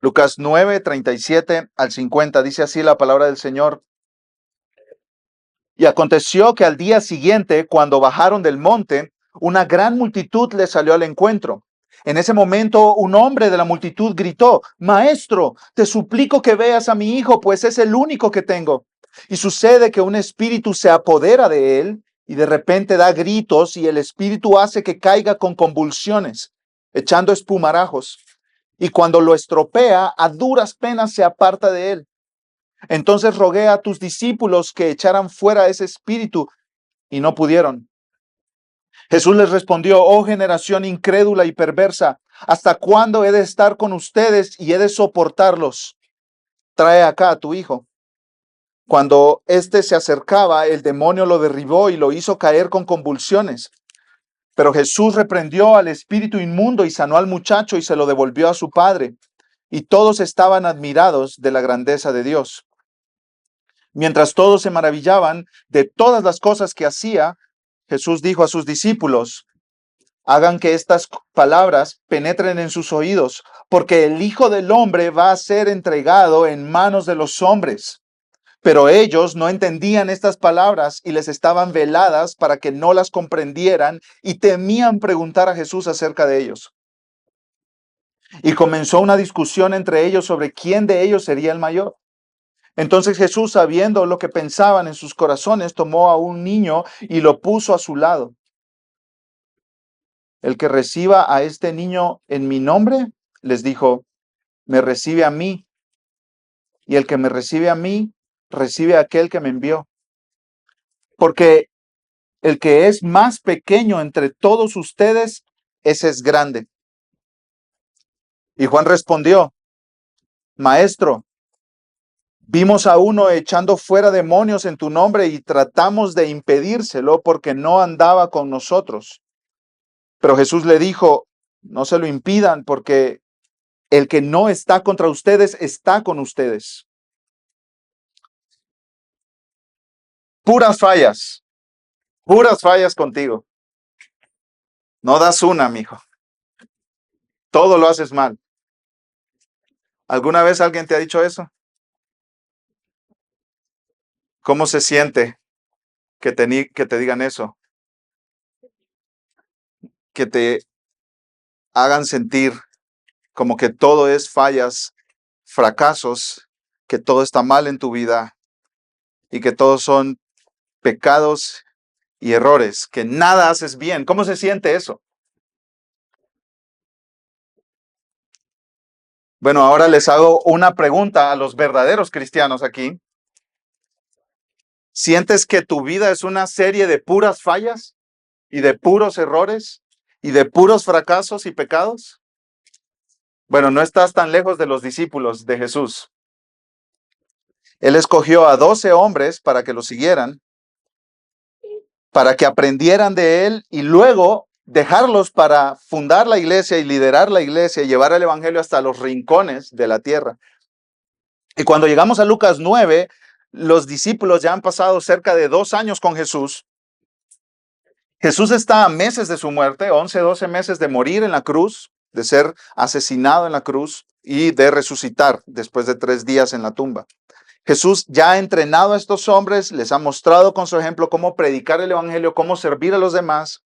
Lucas 9:37 al 50 dice así la palabra del Señor. Y aconteció que al día siguiente, cuando bajaron del monte, una gran multitud les salió al encuentro. En ese momento, un hombre de la multitud gritó: Maestro, te suplico que veas a mi hijo, pues es el único que tengo. Y sucede que un espíritu se apodera de él y de repente da gritos y el espíritu hace que caiga con convulsiones, echando espumarajos. Y cuando lo estropea, a duras penas se aparta de él. Entonces rogué a tus discípulos que echaran fuera ese espíritu y no pudieron. Jesús les respondió: Oh generación incrédula y perversa, ¿hasta cuándo he de estar con ustedes y he de soportarlos? Trae acá a tu hijo. Cuando éste se acercaba, el demonio lo derribó y lo hizo caer con convulsiones. Pero Jesús reprendió al espíritu inmundo y sanó al muchacho y se lo devolvió a su padre. Y todos estaban admirados de la grandeza de Dios. Mientras todos se maravillaban de todas las cosas que hacía, Jesús dijo a sus discípulos: hagan que estas palabras penetren en sus oídos, porque el Hijo del Hombre va a ser entregado en manos de los hombres. Pero ellos no entendían estas palabras y les estaban veladas para que no las comprendieran y temían preguntar a Jesús acerca de ellos. Y comenzó una discusión entre ellos sobre quién de ellos sería el mayor. Entonces Jesús, sabiendo lo que pensaban en sus corazones, tomó a un niño y lo puso a su lado. El que reciba a este niño en mi nombre, les dijo, me recibe a mí. Y el que me recibe a mí, recibe a aquel que me envió. Porque el que es más pequeño entre todos ustedes, ese es grande. Y Juan respondió: Maestro, vimos a uno echando fuera demonios en tu nombre y tratamos de impedírselo porque no andaba con nosotros. Pero Jesús le dijo: no se lo impidan, porque el que no está contra ustedes está con ustedes. Puras fallas contigo. No das una, mijo. Todo lo haces mal. ¿Alguna vez alguien te ha dicho eso? ¿Cómo se siente que te digan eso? Que te hagan sentir como que todo es fallas, fracasos, que todo está mal en tu vida y que todos son pecados y errores, que nada haces bien. ¿Cómo se siente eso? Bueno, ahora les hago una pregunta a los verdaderos cristianos aquí. ¿Sientes que tu vida es una serie de puras fallas y de puros errores y de puros fracasos y pecados? Bueno, no estás tan lejos de los discípulos de Jesús. Él escogió a 12 hombres para que lo siguieran, para que aprendieran de él y luego dejarlos para fundar la iglesia y liderar la iglesia y llevar el evangelio hasta los rincones de la tierra. Y cuando llegamos a Lucas 9, los discípulos ya han pasado cerca de 2 años con Jesús. Jesús está a meses de su muerte, 11, 12 meses de morir en la cruz, de ser asesinado en la cruz y de resucitar después de 3 días en la tumba. Jesús ya ha entrenado a estos hombres, les ha mostrado con su ejemplo cómo predicar el evangelio, cómo servir a los demás.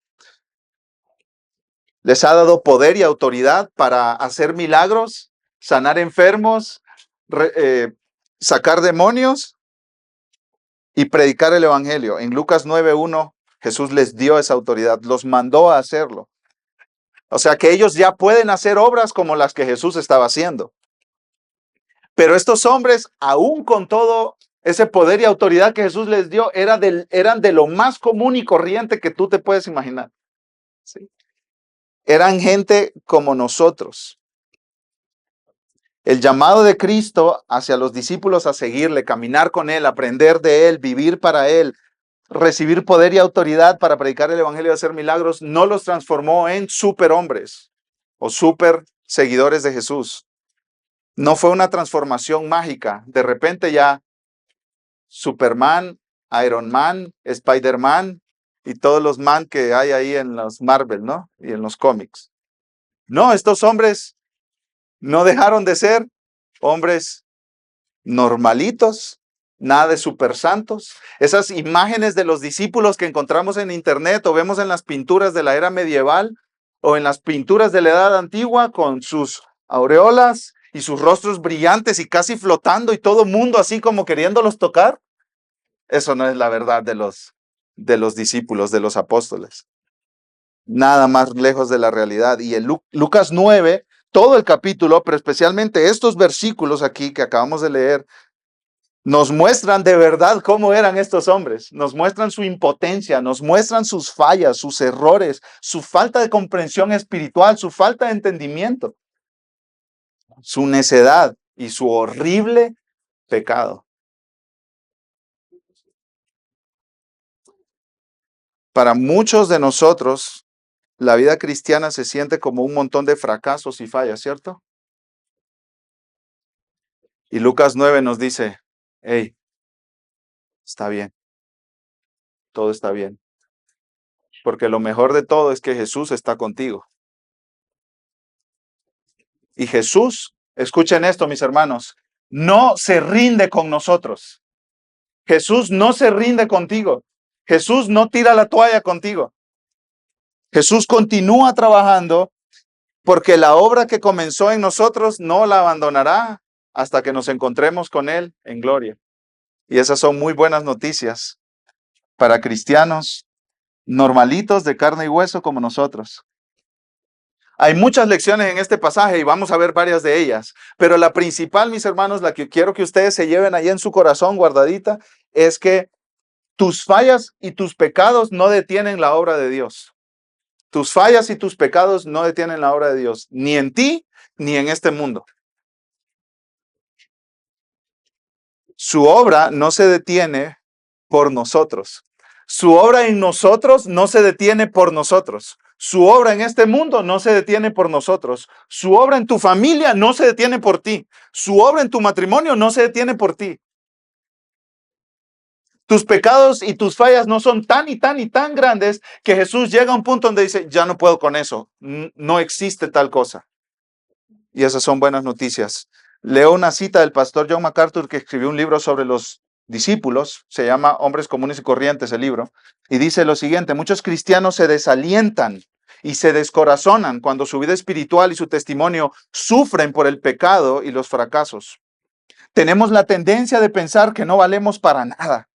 Les ha dado poder y autoridad para hacer milagros, sanar enfermos, sacar demonios y predicar el evangelio. En Lucas 9:1, Jesús les dio esa autoridad, los mandó a hacerlo. O sea que ellos ya pueden hacer obras como las que Jesús estaba haciendo. Pero estos hombres, aún con todo ese poder y autoridad que Jesús les dio, eran de lo más común y corriente que tú te puedes imaginar. ¿Sí? Eran gente como nosotros. El llamado de Cristo hacia los discípulos a seguirle, caminar con Él, aprender de Él, vivir para Él, recibir poder y autoridad para predicar el evangelio y hacer milagros, no los transformó en superhombres o super seguidores de Jesús. No fue una transformación mágica. De repente ya Superman, Iron Man, Spider-Man y todos los man que hay ahí en los Marvel, ¿no? Y en los cómics. No, estos hombres no dejaron de ser hombres normalitos, nada de super santos. Esas imágenes de los discípulos que encontramos en internet o vemos en las pinturas de la era medieval o en las pinturas de la edad antigua con sus aureolas y sus rostros brillantes y casi flotando y todo mundo así como queriéndolos tocar. Eso no es la verdad de los discípulos, de los apóstoles. Nada más lejos de la realidad. Y en Lucas 9, todo el capítulo, pero especialmente estos versículos aquí que acabamos de leer, nos muestran de verdad cómo eran estos hombres, nos muestran su impotencia, nos muestran sus fallas, sus errores, su falta de comprensión espiritual, su falta de entendimiento, su necedad y su horrible pecado. Para muchos de nosotros, la vida cristiana se siente como un montón de fracasos y fallas, ¿cierto? Y Lucas 9 nos dice, hey, está bien, todo está bien, porque lo mejor de todo es que Jesús está contigo. Y Jesús, escuchen esto, mis hermanos, no se rinde con nosotros. Jesús no se rinde contigo. Jesús no tira la toalla contigo. Jesús continúa trabajando porque la obra que comenzó en nosotros no la abandonará hasta que nos encontremos con Él en gloria. Y esas son muy buenas noticias para cristianos normalitos de carne y hueso como nosotros. Hay muchas lecciones en este pasaje y vamos a ver varias de ellas, pero la principal, mis hermanos, la que quiero que ustedes se lleven ahí en su corazón guardadita, es que tus fallas y tus pecados no detienen la obra de Dios. Tus fallas y tus pecados no detienen la obra de Dios, ni en ti ni en este mundo. Su obra no se detiene por nosotros. Su obra en nosotros no se detiene por nosotros. Su obra en este mundo no se detiene por nosotros. Su obra en tu familia no se detiene por ti. Su obra en tu matrimonio no se detiene por ti. Tus pecados y tus fallas no son tan y tan y tan grandes que Jesús llega a un punto donde dice, ya no puedo con eso. No existe tal cosa. Y esas son buenas noticias. Leo una cita del pastor John MacArthur que escribió un libro sobre los discípulos, se llama Hombres Comunes y Corrientes el libro, y dice lo siguiente: muchos cristianos se desalientan y se descorazonan cuando su vida espiritual y su testimonio sufren por el pecado y los fracasos. Tenemos la tendencia de pensar que no valemos para nada,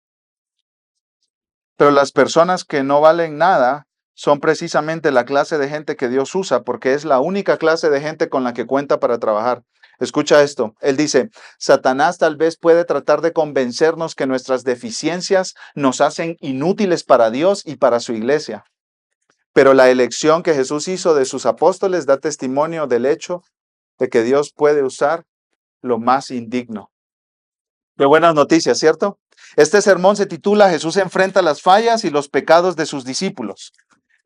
pero las personas que no valen nada son precisamente la clase de gente que Dios usa, porque es la única clase de gente con la que cuenta para trabajar. Escucha esto. Él dice, Satanás tal vez puede tratar de convencernos que nuestras deficiencias nos hacen inútiles para Dios y para su iglesia. Pero la elección que Jesús hizo de sus apóstoles da testimonio del hecho de que Dios puede usar lo más indigno. Qué buenas noticias, ¿cierto? Este sermón se titula Jesús enfrenta las fallas y los pecados de sus discípulos.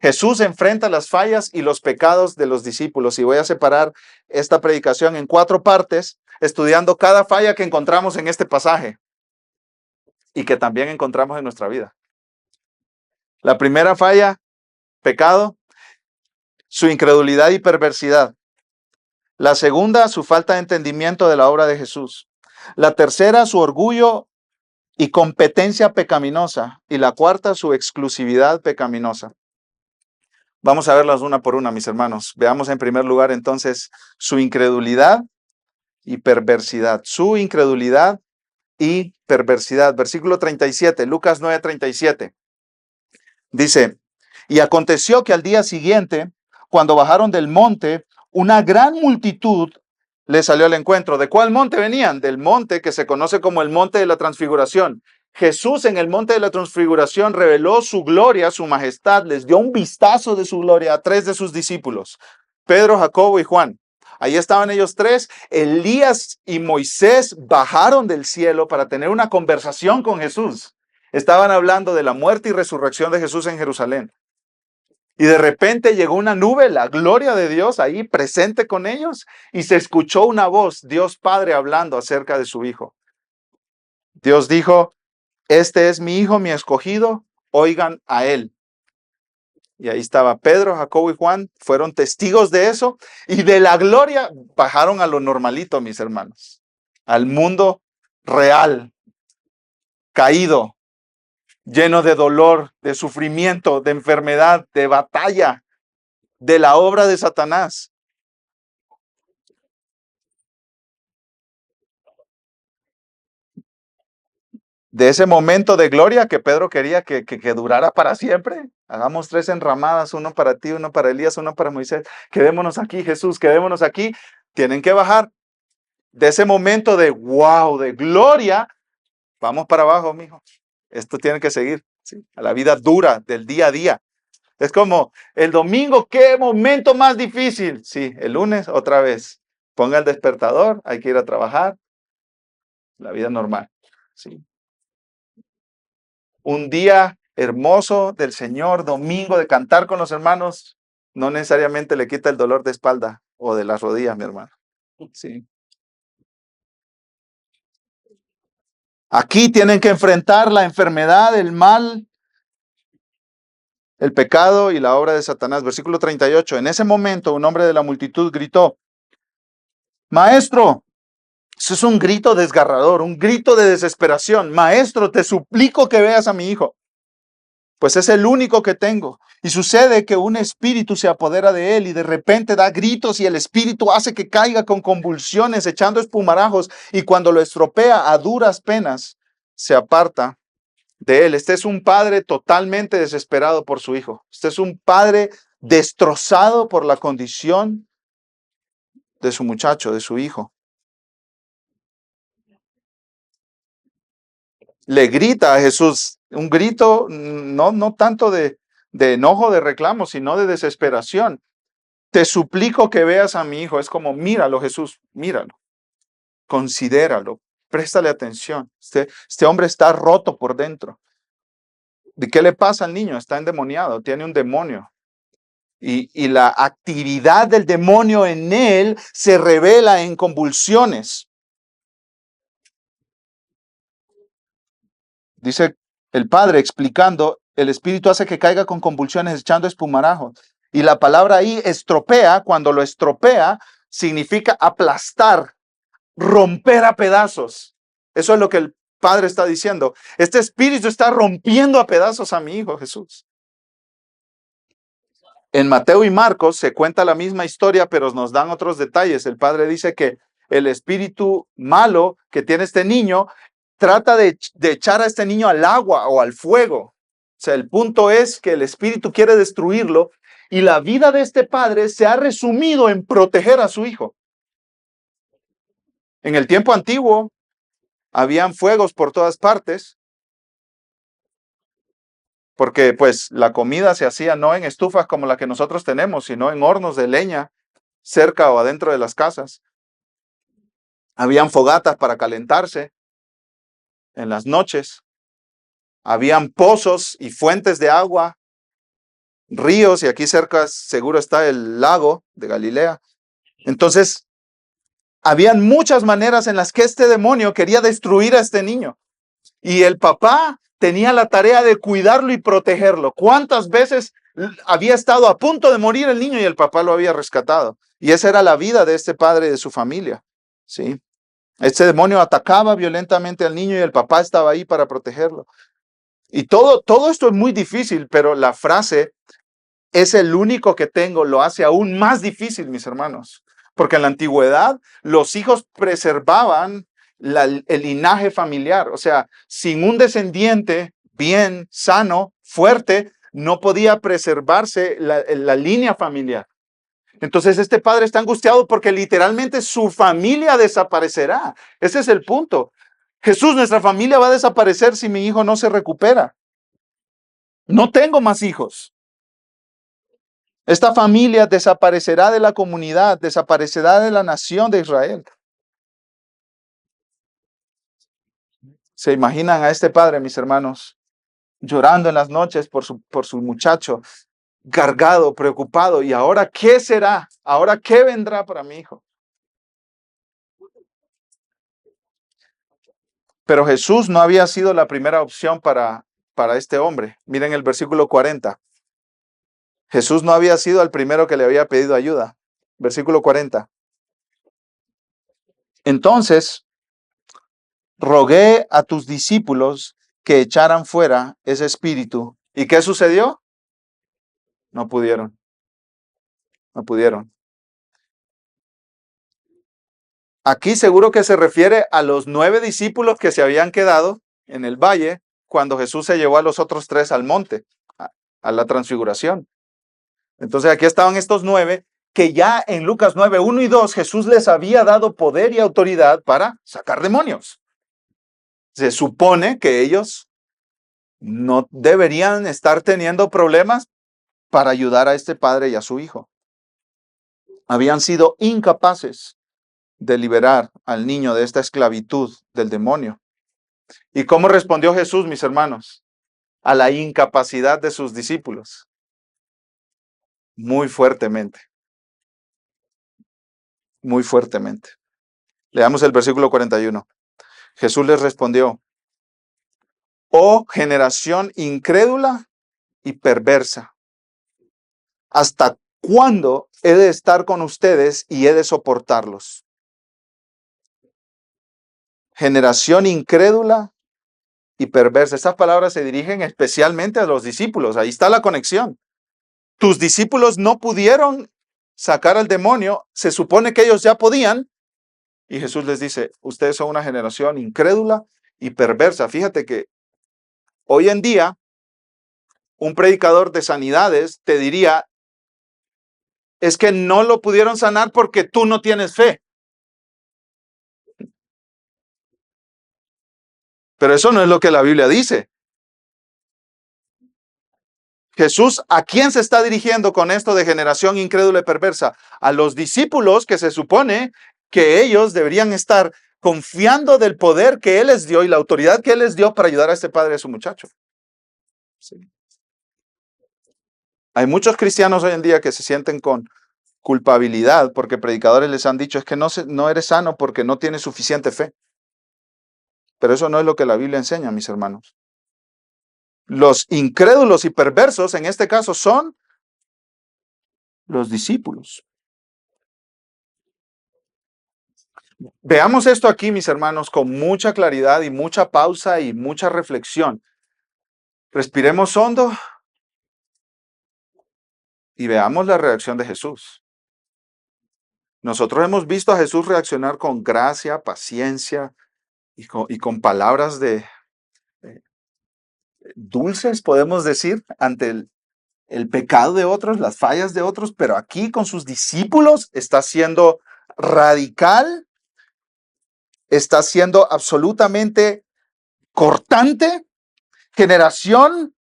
Jesús enfrenta las fallas y los pecados de los discípulos. Y voy a separar esta predicación en 4 partes, estudiando cada falla que encontramos en este pasaje y que también encontramos en nuestra vida. La primera falla, pecado, su incredulidad y perversidad. La segunda, su falta de entendimiento de la obra de Jesús. La tercera, su orgullo y competencia pecaminosa. Y la cuarta, su exclusividad pecaminosa. Vamos a verlas una por una, mis hermanos. Veamos en primer lugar entonces su incredulidad y perversidad. Su incredulidad y perversidad. Versículo 37, Lucas 9:37. Dice, y aconteció que al día siguiente, cuando bajaron del monte, una gran multitud le salió al encuentro. ¿De cuál monte venían? Del monte que se conoce como el monte de la transfiguración. Jesús en el monte de la transfiguración reveló su gloria, su majestad, les dio un vistazo de su gloria a 3 de sus discípulos, Pedro, Jacobo y Juan. Ahí estaban ellos 3. Elías y Moisés bajaron del cielo para tener una conversación con Jesús. Estaban hablando de la muerte y resurrección de Jesús en Jerusalén. Y de repente llegó una nube, la gloria de Dios ahí presente con ellos, y se escuchó una voz, Dios Padre hablando acerca de su Hijo. Dios dijo, este es mi Hijo, mi escogido, oigan a Él. Y ahí estaba Pedro, Jacobo y Juan, fueron testigos de eso, y de la gloria bajaron a lo normalito, mis hermanos. al mundo real, caído, lleno de dolor, de sufrimiento, de enfermedad, de batalla, de la obra de Satanás. De ese momento de gloria que Pedro quería que durara para siempre. Hagamos 3 enramadas, uno para ti, uno para Elías, uno para Moisés. Quedémonos aquí, Jesús, quedémonos aquí. Tienen que bajar. De ese momento de wow, de gloria, vamos para abajo, mijo. Esto tiene que seguir, ¿sí? A la vida dura del día a día. Es como el domingo, qué momento más difícil. Sí, el lunes otra vez. Ponga el despertador, hay que ir a trabajar. La vida normal. Sí. Un día hermoso del Señor, domingo, de cantar con los hermanos, no necesariamente le quita el dolor de espalda o de las rodillas, mi hermano. Sí. Aquí tienen que enfrentar la enfermedad, el mal, el pecado y la obra de Satanás. Versículo 38. En ese momento, un hombre de la multitud gritó: Maestro, eso es un grito desgarrador, un grito de desesperación. Maestro, te suplico que veas a mi hijo, pues es el único que tengo. Y sucede que un espíritu se apodera de él y de repente da gritos y el espíritu hace que caiga con convulsiones, echando espumarajos, y cuando lo estropea a duras penas, se aparta de él. Este es un padre totalmente desesperado por su hijo. Este es un padre destrozado por la condición de su muchacho, de su hijo. Le grita a Jesús, un grito no tanto de enojo, de reclamo, sino de desesperación. Te suplico que veas a mi hijo. Es como, míralo, Jesús, míralo, considéralo, préstale atención. Este hombre está roto por dentro. ¿De qué le pasa al niño? Está endemoniado, tiene un demonio. Y la actividad del demonio en él se revela en convulsiones. Dice el padre explicando, el espíritu hace que caiga con convulsiones echando espumarajos. Y la palabra ahí estropea, cuando lo estropea, significa aplastar, romper a pedazos. Eso es lo que el padre está diciendo. Este espíritu está rompiendo a pedazos a mi hijo Jesús. En Mateo y Marcos se cuenta la misma historia, pero nos dan otros detalles. El padre dice que el espíritu malo que tiene este niño trata de echar a este niño al agua o al fuego. O sea, el punto es que el espíritu quiere destruirlo y la vida de este padre se ha resumido en proteger a su hijo. En el tiempo antiguo habían fuegos por todas partes, porque pues la comida se hacía no en estufas como la que nosotros tenemos, sino en hornos de leña cerca o adentro de las casas. Habían fogatas para calentarse en las noches. Habían pozos y fuentes de agua, ríos, y aquí cerca seguro está el lago de Galilea. Entonces, habían muchas maneras en las que este demonio quería destruir a este niño. Y el papá tenía la tarea de cuidarlo y protegerlo. ¿Cuántas veces había estado a punto de morir el niño y el papá lo había rescatado? Y esa era la vida de este padre y de su familia. ¿Sí? Este demonio atacaba violentamente al niño y el papá estaba ahí para protegerlo. Y todo esto es muy difícil, pero la frase es el único que tengo lo hace aún más difícil, mis hermanos. Porque en la antigüedad los hijos preservaban el linaje familiar. O sea, sin un descendiente bien, sano, fuerte, no podía preservarse la línea familiar. Entonces este padre está angustiado porque literalmente su familia desaparecerá. Ese es el punto. Jesús, nuestra familia va a desaparecer si mi hijo no se recupera. No tengo más hijos. Esta familia desaparecerá de la comunidad, desaparecerá de la nación de Israel. ¿Se imaginan a este padre, mis hermanos, llorando en las noches por su muchacho, cargado, preocupado? ¿Y ahora qué será? ¿Ahora qué vendrá para mi hijo? Pero Jesús no había sido la primera opción para este hombre. Miren el versículo 40. Jesús no había sido el primero que le había pedido ayuda. Versículo 40. Entonces rogué a tus discípulos que echaran fuera ese espíritu. ¿Y qué sucedió? No pudieron, no pudieron. Aquí seguro que se refiere a los 9 discípulos que se habían quedado en el valle cuando Jesús se llevó a los otros 3 al monte, a la transfiguración. Entonces aquí estaban estos 9 que ya en Lucas 9, 1 y 2 Jesús les había dado poder y autoridad para sacar demonios. Se supone que ellos no deberían estar teniendo problemas para ayudar a este padre y a su hijo. Habían sido incapaces de liberar al niño de esta esclavitud del demonio. ¿Y cómo respondió Jesús, mis hermanos, a la incapacidad de sus discípulos? Muy fuertemente, muy fuertemente. Leamos el versículo 41. Jesús les respondió: oh generación incrédula y perversa, ¿hasta cuándo he de estar con ustedes y he de soportarlos? Generación incrédula y perversa. Estas palabras se dirigen especialmente a los discípulos. Ahí está la conexión. Tus discípulos no pudieron sacar al demonio. Se supone que ellos ya podían. Y Jesús les dice: ustedes son una generación incrédula y perversa. Fíjate que hoy en día un predicador de sanidades te diría: es que no lo pudieron sanar porque tú no tienes fe. Pero eso no es lo que la Biblia dice. Jesús, ¿a quién se está dirigiendo con esto de generación incrédula y perversa? A los discípulos, que se supone que ellos deberían estar confiando del poder que Él les dio y la autoridad que Él les dio para ayudar a este padre y a su muchacho. Sí. Hay muchos cristianos hoy en día que se sienten con culpabilidad porque predicadores les han dicho: es que no eres sano porque no tienes suficiente fe. Pero eso no es lo que la Biblia enseña, mis hermanos. Los incrédulos y perversos en este caso son los discípulos. Veamos esto aquí, mis hermanos, con mucha claridad y mucha pausa y mucha reflexión. Respiremos hondo y veamos la reacción de Jesús. Nosotros hemos visto a Jesús reaccionar con gracia, paciencia y con palabras dulces, podemos decir, ante el pecado de otros, las fallas de otros, pero aquí con sus discípulos está siendo radical, está siendo absolutamente cortante. Generación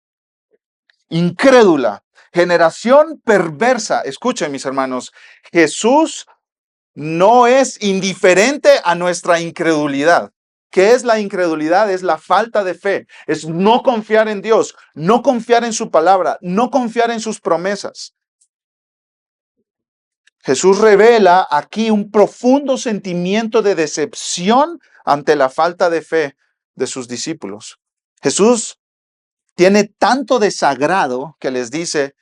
incrédula, generación perversa. Escuchen, mis hermanos, Jesús no es indiferente a nuestra incredulidad. ¿Qué es la incredulidad? Es la falta de fe, es no confiar en Dios, no confiar en su palabra, no confiar en sus promesas. Jesús revela aquí un profundo sentimiento de decepción ante la falta de fe de sus discípulos. Jesús tiene tanto desagrado que les dice: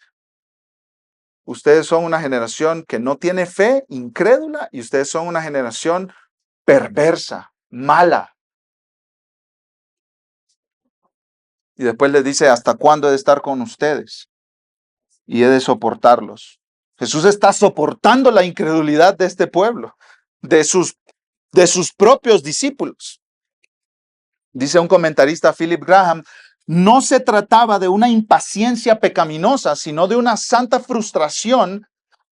ustedes son una generación que no tiene fe, incrédula, y ustedes son una generación perversa, mala. Y después les dice: ¿hasta cuándo he de estar con ustedes? Y he de soportarlos. Jesús está soportando la incredulidad de este pueblo, de sus propios discípulos. Dice un comentarista, Philip Graham: no se trataba de una impaciencia pecaminosa, sino de una santa frustración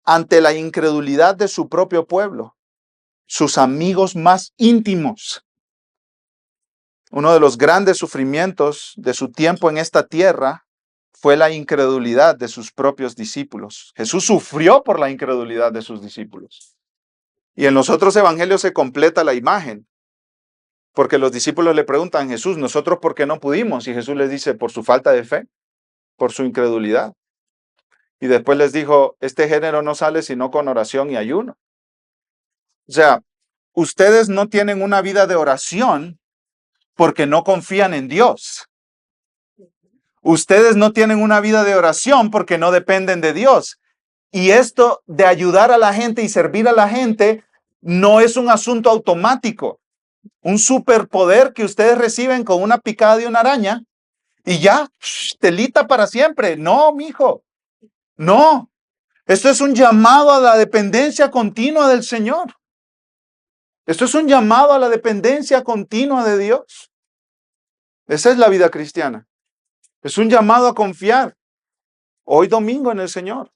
ante la incredulidad de su propio pueblo, sus amigos más íntimos. Uno de los grandes sufrimientos de su tiempo en esta tierra fue la incredulidad de sus propios discípulos. Jesús sufrió por la incredulidad de sus discípulos. Y en los otros evangelios se completa la imagen, porque los discípulos le preguntan: Jesús, ¿nosotros por qué no pudimos? Y Jesús les dice: por su falta de fe, por su incredulidad. Y después les dijo: este género no sale sino con oración y ayuno. O sea, ustedes no tienen una vida de oración porque no confían en Dios. Ustedes no tienen una vida de oración porque no dependen de Dios. Y esto de ayudar a la gente y servir a la gente no es un asunto automático. un superpoder que ustedes reciben con una picada de una araña y ya, telita para siempre. No, mijo, no. Esto es un llamado a la dependencia continua del Señor. Esto es un llamado a la dependencia continua de Dios. Esa es la vida cristiana. Es un llamado a confiar hoy domingo en el Señor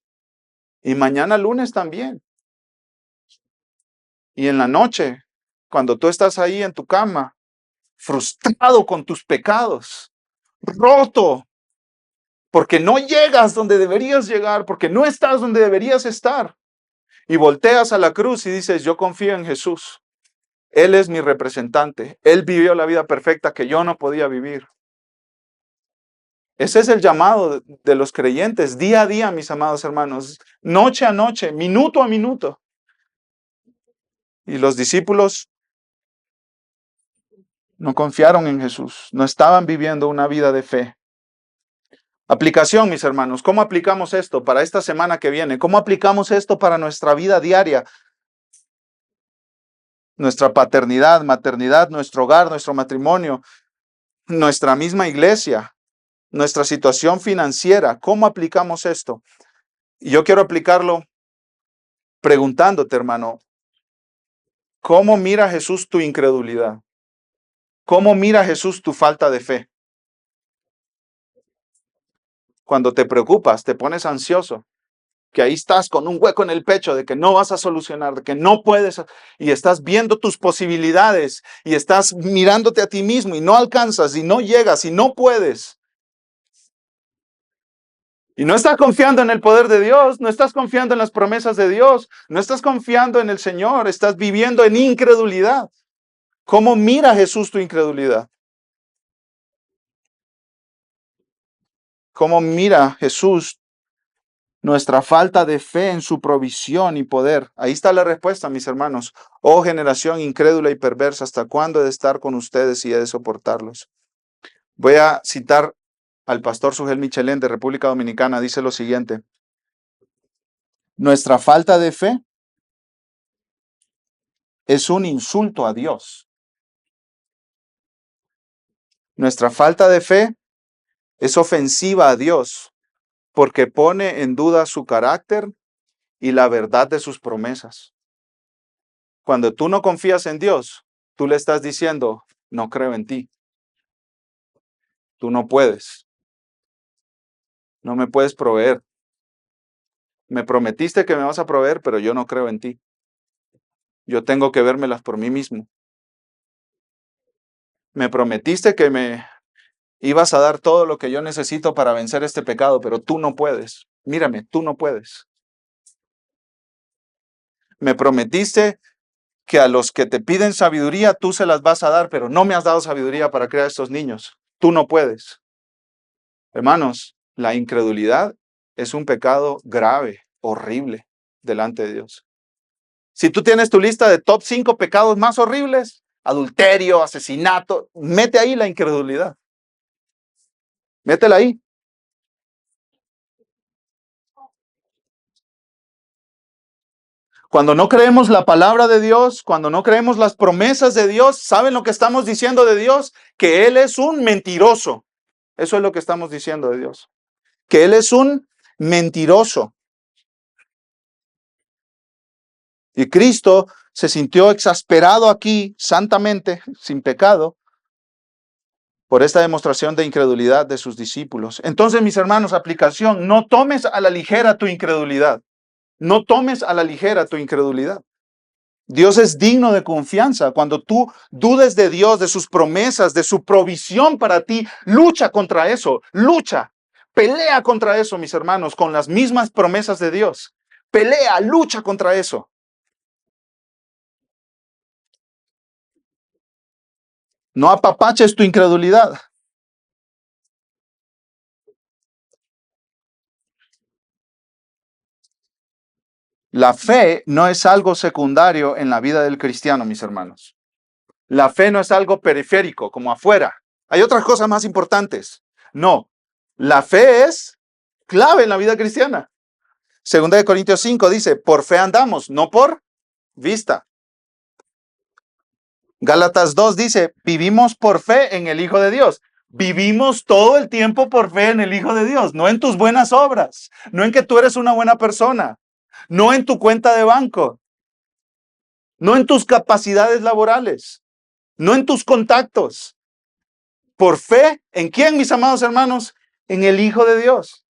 y mañana lunes también. Y en la noche, cuando tú estás ahí en tu cama, frustrado con tus pecados, roto, porque no llegas donde deberías llegar, porque no estás donde deberías estar, y volteas a la cruz y dices, yo confío en Jesús. Él es mi representante. Él vivió la vida perfecta que yo no podía vivir. Ese es el llamado de los creyentes, día a día, mis amados hermanos, noche a noche, minuto a minuto. Y los discípulos no confiaron en Jesús, no estaban viviendo una vida de fe. Aplicación, mis hermanos, ¿cómo aplicamos esto para esta semana que viene? ¿Cómo aplicamos esto para nuestra vida diaria? Nuestra paternidad, maternidad, nuestro hogar, nuestro matrimonio, nuestra misma iglesia, nuestra situación financiera. ¿Cómo aplicamos esto? Y yo quiero aplicarlo preguntándote, hermano, ¿cómo mira Jesús tu incredulidad? ¿Cómo mira Jesús tu falta de fe? Cuando te preocupas, te pones ansioso, que ahí estás con un hueco en el pecho de que no vas a solucionar, de que no puedes, y estás viendo tus posibilidades, y estás mirándote a ti mismo, y no alcanzas, y no llegas, y no puedes. Y no estás confiando en el poder de Dios, no estás confiando en las promesas de Dios, no estás confiando en el Señor, estás viviendo en incredulidad. ¿Cómo mira Jesús tu incredulidad? ¿Cómo mira Jesús nuestra falta de fe en su provisión y poder? Ahí está la respuesta, mis hermanos. Oh generación incrédula y perversa, ¿hasta cuándo he de estar con ustedes y he de soportarlos? Voy a citar al pastor Sugel Michelén de República Dominicana. Dice lo siguiente: nuestra falta de fe es un insulto a Dios. Nuestra falta de fe es ofensiva a Dios porque pone en duda su carácter y la verdad de sus promesas. Cuando tú no confías en Dios, tú le estás diciendo, no creo en ti. Tú no puedes. No me puedes proveer. Me prometiste que me vas a proveer, pero yo no creo en ti. Yo tengo que vérmelas por mí mismo. Me prometiste que me ibas a dar todo lo que yo necesito para vencer este pecado, pero tú no puedes. Mírame, tú no puedes. Me prometiste que a los que te piden sabiduría, tú se las vas a dar, pero no me has dado sabiduría para crear estos niños. Tú no puedes. Hermanos, la incredulidad es un pecado grave, horrible, delante de Dios. Si tú tienes tu lista de top 5 pecados más horribles, adulterio, asesinato, mete ahí la incredulidad. Métela ahí. Cuando no creemos la palabra de Dios, cuando no creemos las promesas de Dios, ¿saben lo que estamos diciendo de Dios? Que Él es un mentiroso. Eso es lo que estamos diciendo de Dios. Que Él es un mentiroso. Y Cristo se sintió exasperado aquí, santamente, sin pecado, por esta demostración de incredulidad de sus discípulos. Entonces, mis hermanos, aplicación, no tomes a la ligera tu incredulidad. No tomes a la ligera tu incredulidad. Dios es digno de confianza. Cuando tú dudes de Dios, de sus promesas, de su provisión para ti, lucha contra eso, lucha. Pelea contra eso, mis hermanos, con las mismas promesas de Dios. Pelea, lucha contra eso. No apapaches tu incredulidad. La fe no es algo secundario en la vida del cristiano, mis hermanos. La fe no es algo periférico, como afuera. Hay otras cosas más importantes. No, la fe es clave en la vida cristiana. Segunda de Corintios 5 dice, por fe andamos, no por vista. Gálatas 2 dice, vivimos por fe en el Hijo de Dios. Vivimos todo el tiempo por fe en el Hijo de Dios, no en tus buenas obras, no en que tú eres una buena persona, no en tu cuenta de banco, no en tus capacidades laborales, no en tus contactos. Por fe, ¿en quién, mis amados hermanos? En el Hijo de Dios.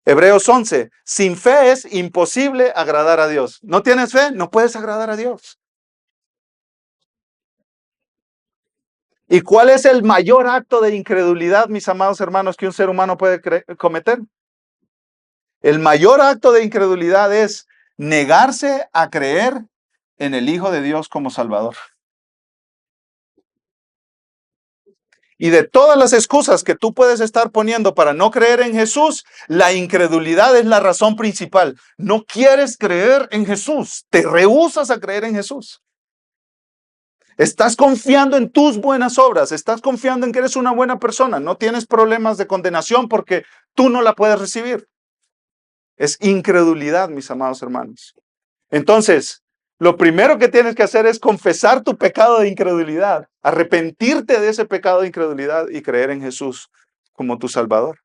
Hebreos 11, sin fe es imposible agradar a Dios. ¿No tienes fe? No puedes agradar a Dios. ¿Y cuál es el mayor acto de incredulidad, mis amados hermanos, que un ser humano puede cometer? El mayor acto de incredulidad es negarse a creer en el Hijo de Dios como Salvador. Y de todas las excusas que tú puedes estar poniendo para no creer en Jesús, la incredulidad es la razón principal. No quieres creer en Jesús, te rehusas a creer en Jesús. Estás confiando en tus buenas obras, estás confiando en que eres una buena persona, no tienes problemas de condenación porque tú no la puedes recibir. Es incredulidad, mis amados hermanos. Entonces, lo primero que tienes que hacer es confesar tu pecado de incredulidad, arrepentirte de ese pecado de incredulidad y creer en Jesús como tu Salvador.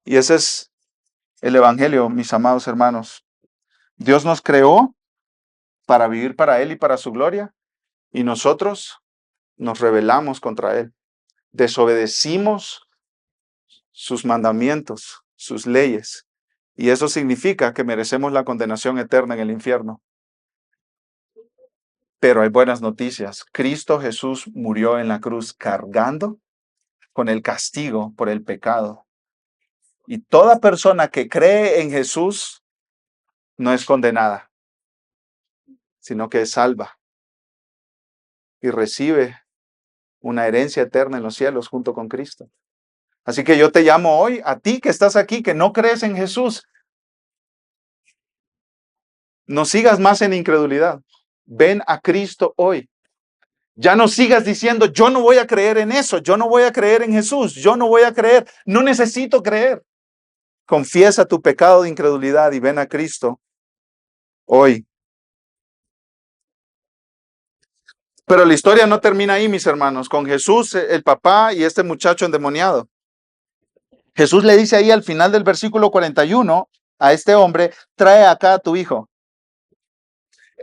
Y ese es el Evangelio, mis amados hermanos. Dios nos creó para vivir para Él y para su gloria, y nosotros nos rebelamos contra Él. Desobedecimos sus mandamientos, sus leyes, y eso significa que merecemos la condenación eterna en el infierno. Pero hay buenas noticias. Cristo Jesús murió en la cruz cargando con el castigo por el pecado. Y toda persona que cree en Jesús no es condenada, sino que es salva y recibe una herencia eterna en los cielos junto con Cristo. Así que yo te llamo hoy, a ti que estás aquí, que no crees en Jesús, no sigas más en incredulidad. Ven a Cristo hoy. Ya no sigas diciendo, yo no voy a creer en eso, yo no voy a creer en Jesús, yo no voy a creer, no necesito creer. Confiesa tu pecado de incredulidad y ven a Cristo hoy. Pero la historia no termina ahí, mis hermanos, con Jesús, el papá y este muchacho endemoniado. Jesús le dice ahí al final del versículo 41 a este hombre, trae acá a tu hijo.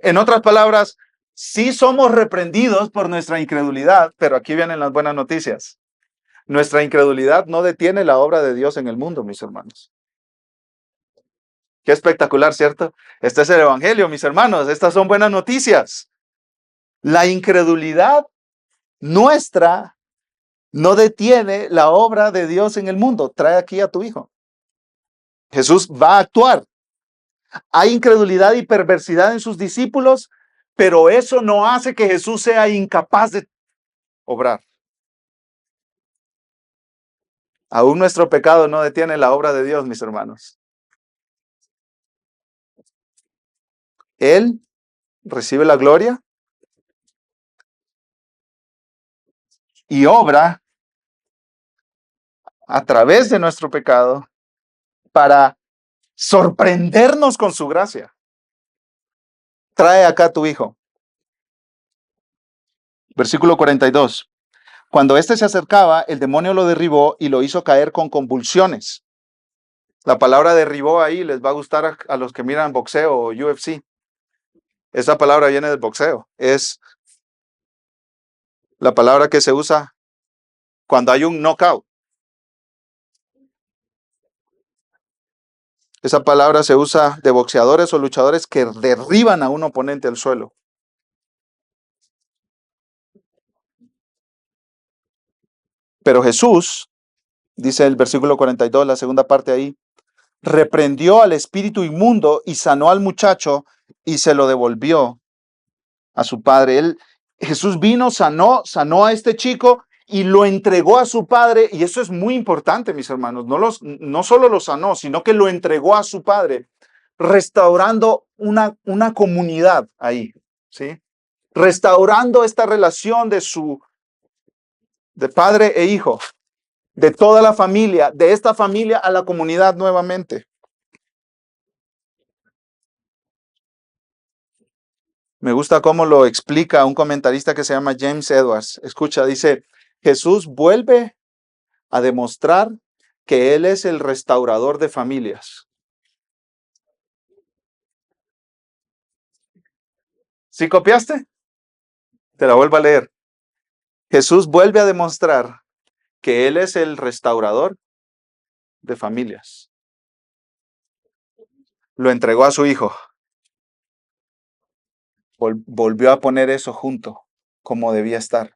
En otras palabras, sí somos reprendidos por nuestra incredulidad, pero aquí vienen las buenas noticias. Nuestra incredulidad no detiene la obra de Dios en el mundo, mis hermanos. Qué espectacular, ¿cierto? Este es el Evangelio, mis hermanos. Estas son buenas noticias. La incredulidad nuestra no detiene la obra de Dios en el mundo. Trae aquí a tu hijo. Jesús va a actuar. Hay incredulidad y perversidad en sus discípulos, pero eso no hace que Jesús sea incapaz de obrar. Aún nuestro pecado no detiene la obra de Dios, mis hermanos. Él recibe la gloria y obra a través de nuestro pecado para sorprendernos con su gracia. Trae acá a tu hijo. Versículo 42. Cuando éste se acercaba, el demonio lo derribó y lo hizo caer con convulsiones. La palabra derribó ahí les va a gustar a los que miran boxeo o UFC. Esa palabra viene del boxeo. Es la palabra que se usa cuando hay un knockout. Esa palabra se usa de boxeadores o luchadores que derriban a un oponente al suelo. Pero Jesús, dice el versículo 42, la segunda parte ahí, reprendió al espíritu inmundo y sanó al muchacho y se lo devolvió a su padre. Jesús vino, sanó a este chico y lo entregó a su padre. Y eso es muy importante, mis hermanos. No solo lo sanó, sino que lo entregó a su padre, restaurando una comunidad ahí, ¿sí? Restaurando esta relación de padre e hijo, de toda la familia, de esta familia a la comunidad nuevamente. Me gusta cómo lo explica un comentarista que se llama James Edwards. Escucha, dice, Jesús vuelve a demostrar que Él es el restaurador de familias. ¿Sí copiaste? Te la vuelvo a leer. Jesús vuelve a demostrar que Él es el restaurador de familias. Lo entregó a su Hijo. Volvió a poner eso junto, como debía estar.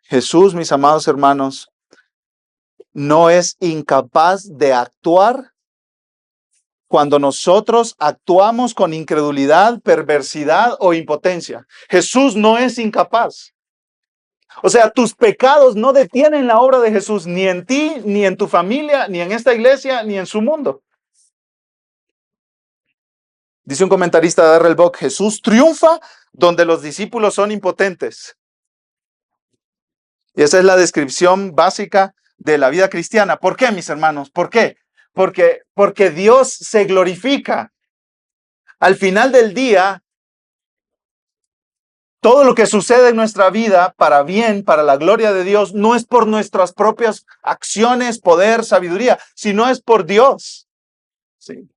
Jesús, mis amados hermanos, no es incapaz de actuar cuando nosotros actuamos con incredulidad, perversidad o impotencia. Jesús no es incapaz. O sea, tus pecados no detienen la obra de Jesús ni en ti, ni en tu familia, ni en esta iglesia, ni en su mundo. Dice un comentarista de Darrell Bock, Jesús triunfa donde los discípulos son impotentes. Y esa es la descripción básica de la vida cristiana. ¿Por qué, mis hermanos? ¿Por qué? Porque Dios se glorifica. Al final del día, todo lo que sucede en nuestra vida para bien, para la gloria de Dios, no es por nuestras propias acciones, poder, sabiduría, sino es por Dios. ¿Sí?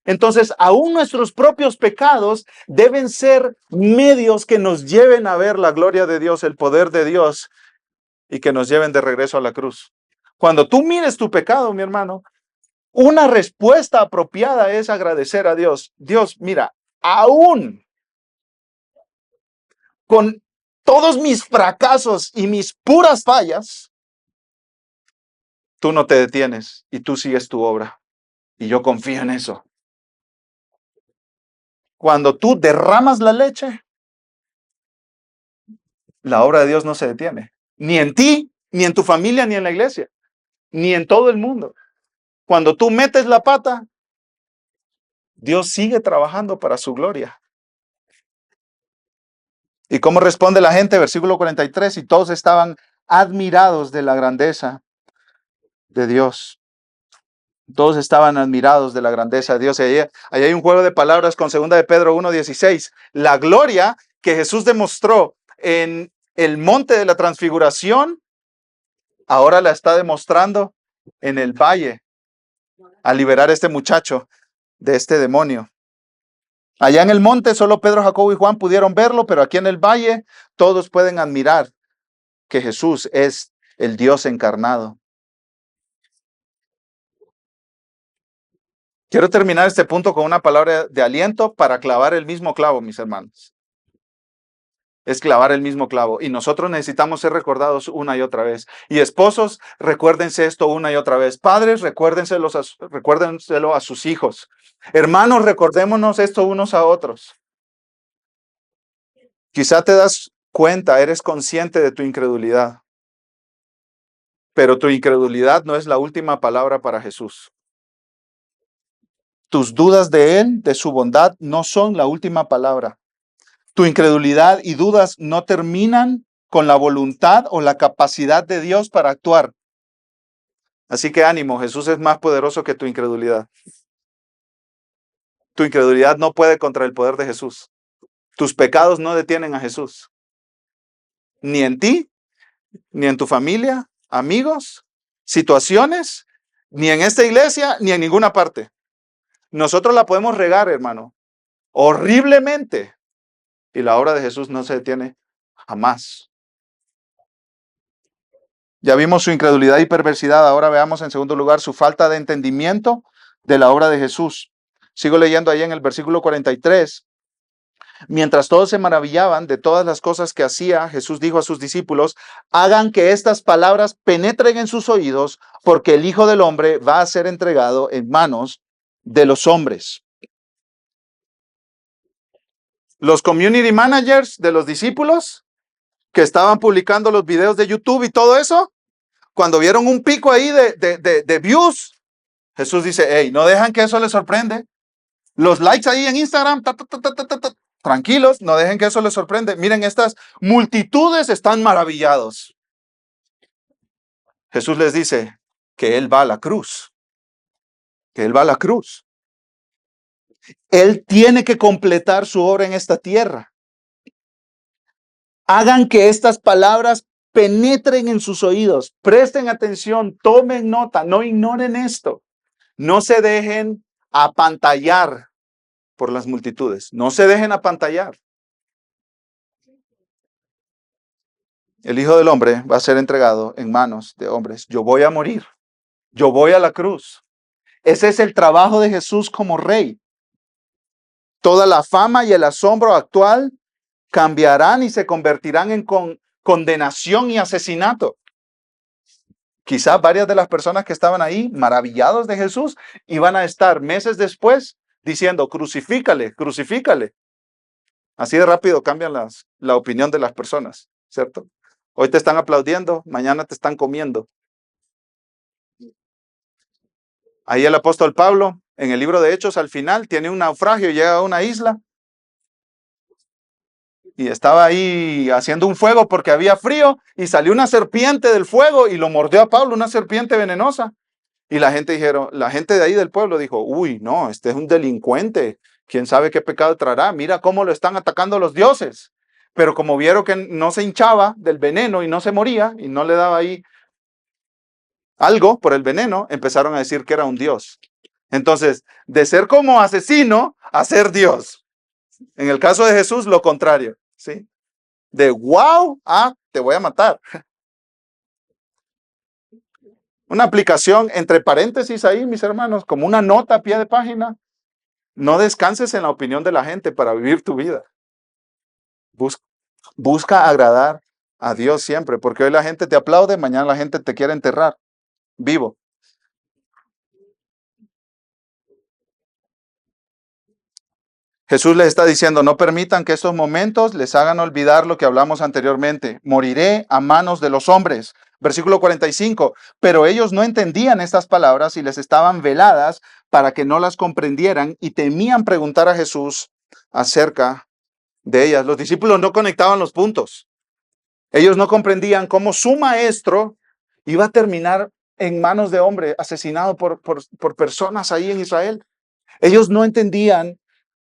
Entonces, aún nuestros propios pecados deben ser medios que nos lleven a ver la gloria de Dios, el poder de Dios y que nos lleven de regreso a la cruz. Cuando tú mires tu pecado, mi hermano, una respuesta apropiada es agradecer a Dios. Dios, mira, aún con todos mis fracasos y mis puras fallas, tú no te detienes y tú sigues tu obra. Y yo confío en eso. Cuando tú derramas la leche, la obra de Dios no se detiene. Ni en ti, ni en tu familia, ni en la iglesia, ni en todo el mundo. Cuando tú metes la pata, Dios sigue trabajando para su gloria. ¿Y cómo responde la gente? Versículo 43, y todos estaban admirados de la grandeza de Dios. Todos estaban admirados de la grandeza de Dios. Ahí hay un juego de palabras con 2 de Pedro 1:16. La gloria que Jesús demostró en el monte de la transfiguración, ahora la está demostrando en el valle, al liberar a este muchacho de este demonio. Allá en el monte solo Pedro, Jacobo y Juan pudieron verlo, pero aquí en el valle todos pueden admirar que Jesús es el Dios encarnado. Quiero terminar este punto con una palabra de aliento para clavar el mismo clavo, mis hermanos. Es clavar el mismo clavo. Y nosotros necesitamos ser recordados una y otra vez. Y esposos, recuérdense esto una y otra vez. Padres, recuérdenselo a sus hijos. Hermanos, recordémonos esto unos a otros. Quizá te das cuenta, eres consciente de tu incredulidad. Pero tu incredulidad no es la última palabra para Jesús. Tus dudas de Él, de su bondad, no son la última palabra. Tu incredulidad y dudas no terminan con la voluntad o la capacidad de Dios para actuar. Así que ánimo, Jesús es más poderoso que tu incredulidad. Tu incredulidad no puede contra el poder de Jesús. Tus pecados no detienen a Jesús. Ni en ti, ni en tu familia, amigos, situaciones, ni en esta iglesia, ni en ninguna parte. Nosotros la podemos regar, hermano, horriblemente. Y la obra de Jesús no se detiene jamás. Ya vimos su incredulidad y perversidad. Ahora veamos en segundo lugar su falta de entendimiento de la obra de Jesús. Sigo leyendo ahí en el versículo 43. Mientras todos se maravillaban de todas las cosas que hacía, Jesús dijo a sus discípulos, hagan que estas palabras penetren en sus oídos, porque el Hijo del Hombre va a ser entregado en manos de los hombres. Los community managers de los discípulos que estaban publicando los videos de YouTube y todo eso, cuando vieron un pico ahí de views, Jesús dice, hey, no dejan que eso les sorprende. Los likes ahí en Instagram, tranquilos, no dejen que eso les sorprende. Miren, estas multitudes están maravillados. Jesús les dice que Él va a la cruz que Él va a la cruz. Él tiene que completar su obra en esta tierra. Hagan que estas palabras penetren en sus oídos. Presten atención, tomen nota, no ignoren esto. No se dejen apantallar por las multitudes. No se dejen apantallar. El Hijo del Hombre va a ser entregado en manos de hombres. Yo voy a morir. Yo voy a la cruz. Ese es el trabajo de Jesús como rey. Toda la fama y el asombro actual cambiarán y se convertirán en condenación y asesinato. Quizás varias de las personas que estaban ahí, maravillados de Jesús, iban a estar meses después diciendo, crucifícale, crucifícale. Así de rápido cambian la opinión de las personas, ¿cierto? Hoy te están aplaudiendo, mañana te están comiendo. Ahí el apóstol Pablo, en el libro de Hechos, al final, tiene un naufragio, llega a una isla y estaba ahí haciendo un fuego porque había frío y salió una serpiente del fuego y lo mordió a Pablo, una serpiente venenosa. Y la gente de ahí del pueblo dijo, uy, no, este es un delincuente, quién sabe qué pecado traerá, mira cómo lo están atacando los dioses. Pero como vieron que no se hinchaba del veneno y no se moría y no le daba ahí algo por el veneno, empezaron a decir que era un dios. Entonces, de ser como asesino a ser Dios. En el caso de Jesús, lo contrario, ¿sí? De wow a te voy a matar. Una aplicación entre paréntesis ahí, mis hermanos, como una nota a pie de página. No descanses en la opinión de la gente para vivir tu vida. Busca agradar a Dios siempre, porque hoy la gente te aplaude, mañana la gente te quiere enterrar vivo. Jesús les está diciendo, no permitan que estos momentos les hagan olvidar lo que hablamos anteriormente. Moriré a manos de los hombres. Versículo 45. Pero ellos no entendían estas palabras y les estaban veladas para que no las comprendieran y temían preguntar a Jesús acerca de ellas. Los discípulos no conectaban los puntos. Ellos no comprendían cómo su maestro iba a terminar en manos de hombre, asesinado por personas ahí en Israel. Ellos no entendían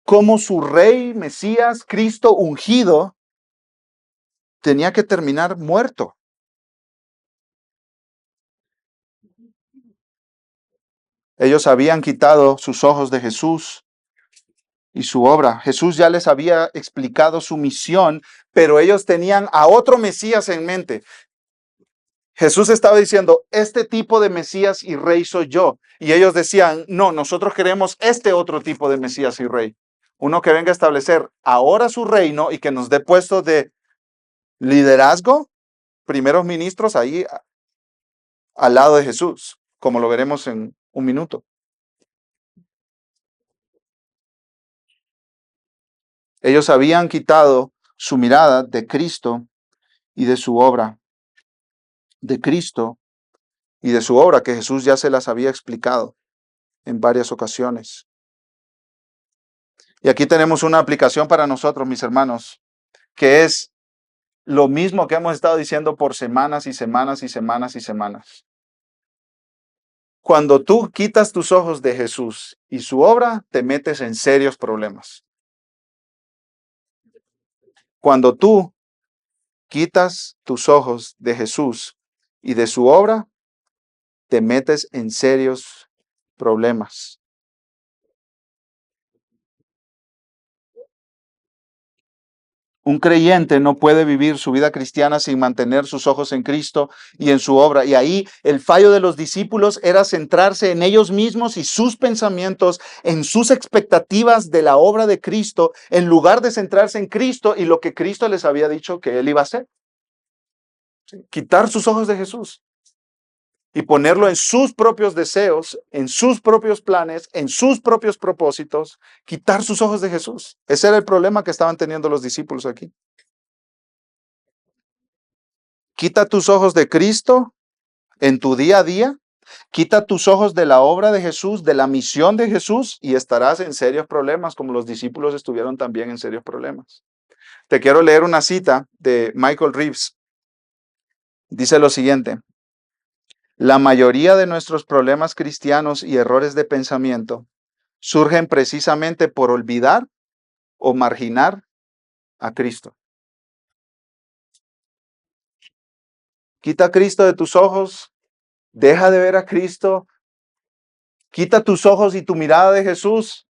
cómo su rey, Mesías, Cristo ungido, tenía que terminar muerto. Ellos habían quitado sus ojos de Jesús y su obra. Jesús ya les había explicado su misión, pero ellos tenían a otro Mesías en mente. Jesús estaba diciendo, este tipo de Mesías y rey soy yo. Y ellos decían, no, nosotros queremos este otro tipo de Mesías y rey. Uno que venga a establecer ahora su reino y que nos dé puestos de liderazgo, primeros ministros ahí al lado de Jesús, como lo veremos en un minuto. Ellos habían quitado su mirada de Cristo y de su obra. De Cristo y de su obra, que Jesús ya se las había explicado en varias ocasiones. Y aquí tenemos una aplicación para nosotros, mis hermanos, que es lo mismo que hemos estado diciendo por semanas y semanas y semanas y semanas. Cuando tú quitas tus ojos de Jesús y su obra, te metes en serios problemas. Cuando tú quitas tus ojos de Jesús y de su obra, te metes en serios problemas. Un creyente no puede vivir su vida cristiana sin mantener sus ojos en Cristo y en su obra. Y ahí el fallo de los discípulos era centrarse en ellos mismos y sus pensamientos, en sus expectativas de la obra de Cristo, en lugar de centrarse en Cristo y lo que Cristo les había dicho que Él iba a hacer. Quitar sus ojos de Jesús y ponerlo en sus propios deseos, en sus propios planes, en sus propios propósitos, quitar sus ojos de Jesús. Ese era el problema que estaban teniendo los discípulos aquí. Quita tus ojos de Cristo en tu día a día, quita tus ojos de la obra de Jesús, de la misión de Jesús, y estarás en serios problemas, como los discípulos estuvieron también en serios problemas. Te quiero leer una cita de Michael Reeves. Dice lo siguiente: La mayoría de nuestros problemas cristianos y errores de pensamiento surgen precisamente por olvidar o marginar a Cristo. Quita a Cristo de tus ojos, deja de ver a Cristo, quita tus ojos y tu mirada de Jesús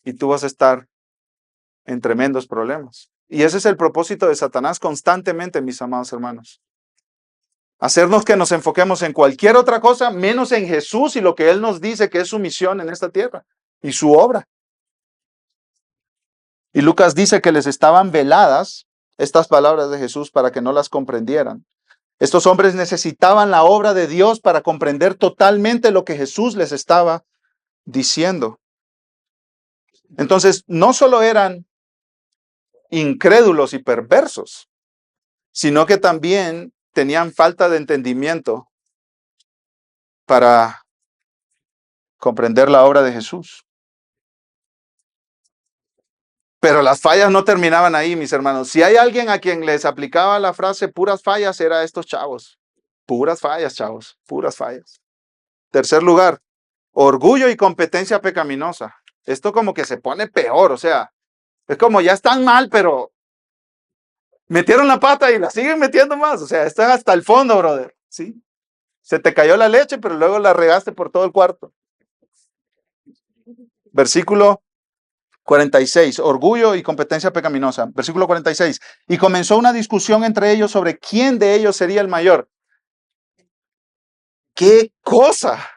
y tú vas a estar en tremendos problemas. Y ese es el propósito de Satanás constantemente, mis amados hermanos. Hacernos que nos enfoquemos en cualquier otra cosa, menos en Jesús y lo que Él nos dice que es su misión en esta tierra y su obra. Y Lucas dice que les estaban veladas estas palabras de Jesús para que no las comprendieran. Estos hombres necesitaban la obra de Dios para comprender totalmente lo que Jesús les estaba diciendo. Entonces, no solo eran incrédulos y perversos, sino que también tenían falta de entendimiento para comprender la obra de Jesús. Pero las fallas no terminaban ahí, mis hermanos. Si hay alguien a quien les aplicaba la frase puras fallas, era estos chavos. Puras fallas, chavos, puras fallas. Tercer lugar, orgullo y competencia pecaminosa. Esto como que se pone peor, o sea, es como ya están mal, pero metieron la pata y la siguen metiendo más. O sea, esto es hasta el fondo, brother. ¿Sí? Se te cayó la leche, pero luego la regaste por todo el cuarto. Versículo 46, orgullo y competencia pecaminosa. Versículo 46. Y comenzó una discusión entre ellos sobre quién de ellos sería el mayor. ¡Qué cosa!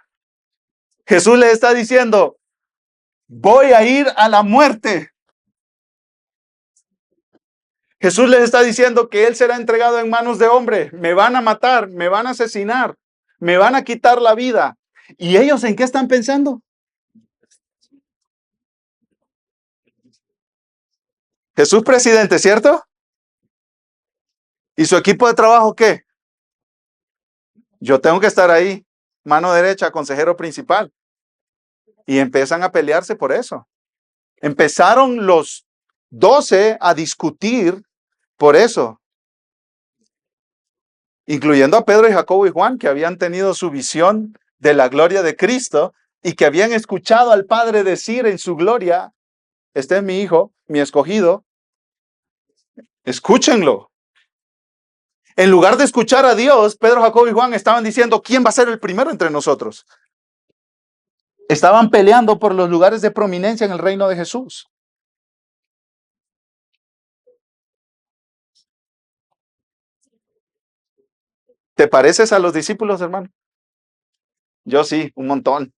Jesús le está diciendo, voy a ir a la muerte. Jesús les está diciendo que Él será entregado en manos de hombre. Me van a matar, me van a asesinar, me van a quitar la vida. ¿Y ellos en qué están pensando? Jesús presidente, ¿cierto? ¿Y su equipo de trabajo qué? Yo tengo que estar ahí, mano derecha, consejero principal. Y empiezan a pelearse por eso. Empezaron los 12 a discutir por eso, incluyendo a Pedro y Jacobo y Juan, que habían tenido su visión de la gloria de Cristo y que habían escuchado al Padre decir en su gloria, este es mi hijo, mi escogido, escúchenlo. En lugar de escuchar a Dios, Pedro, Jacobo y Juan estaban diciendo, ¿quién va a ser el primero entre nosotros? Estaban peleando por los lugares de prominencia en el reino de Jesús. ¿Te pareces a los discípulos, hermano? Yo sí, un montón.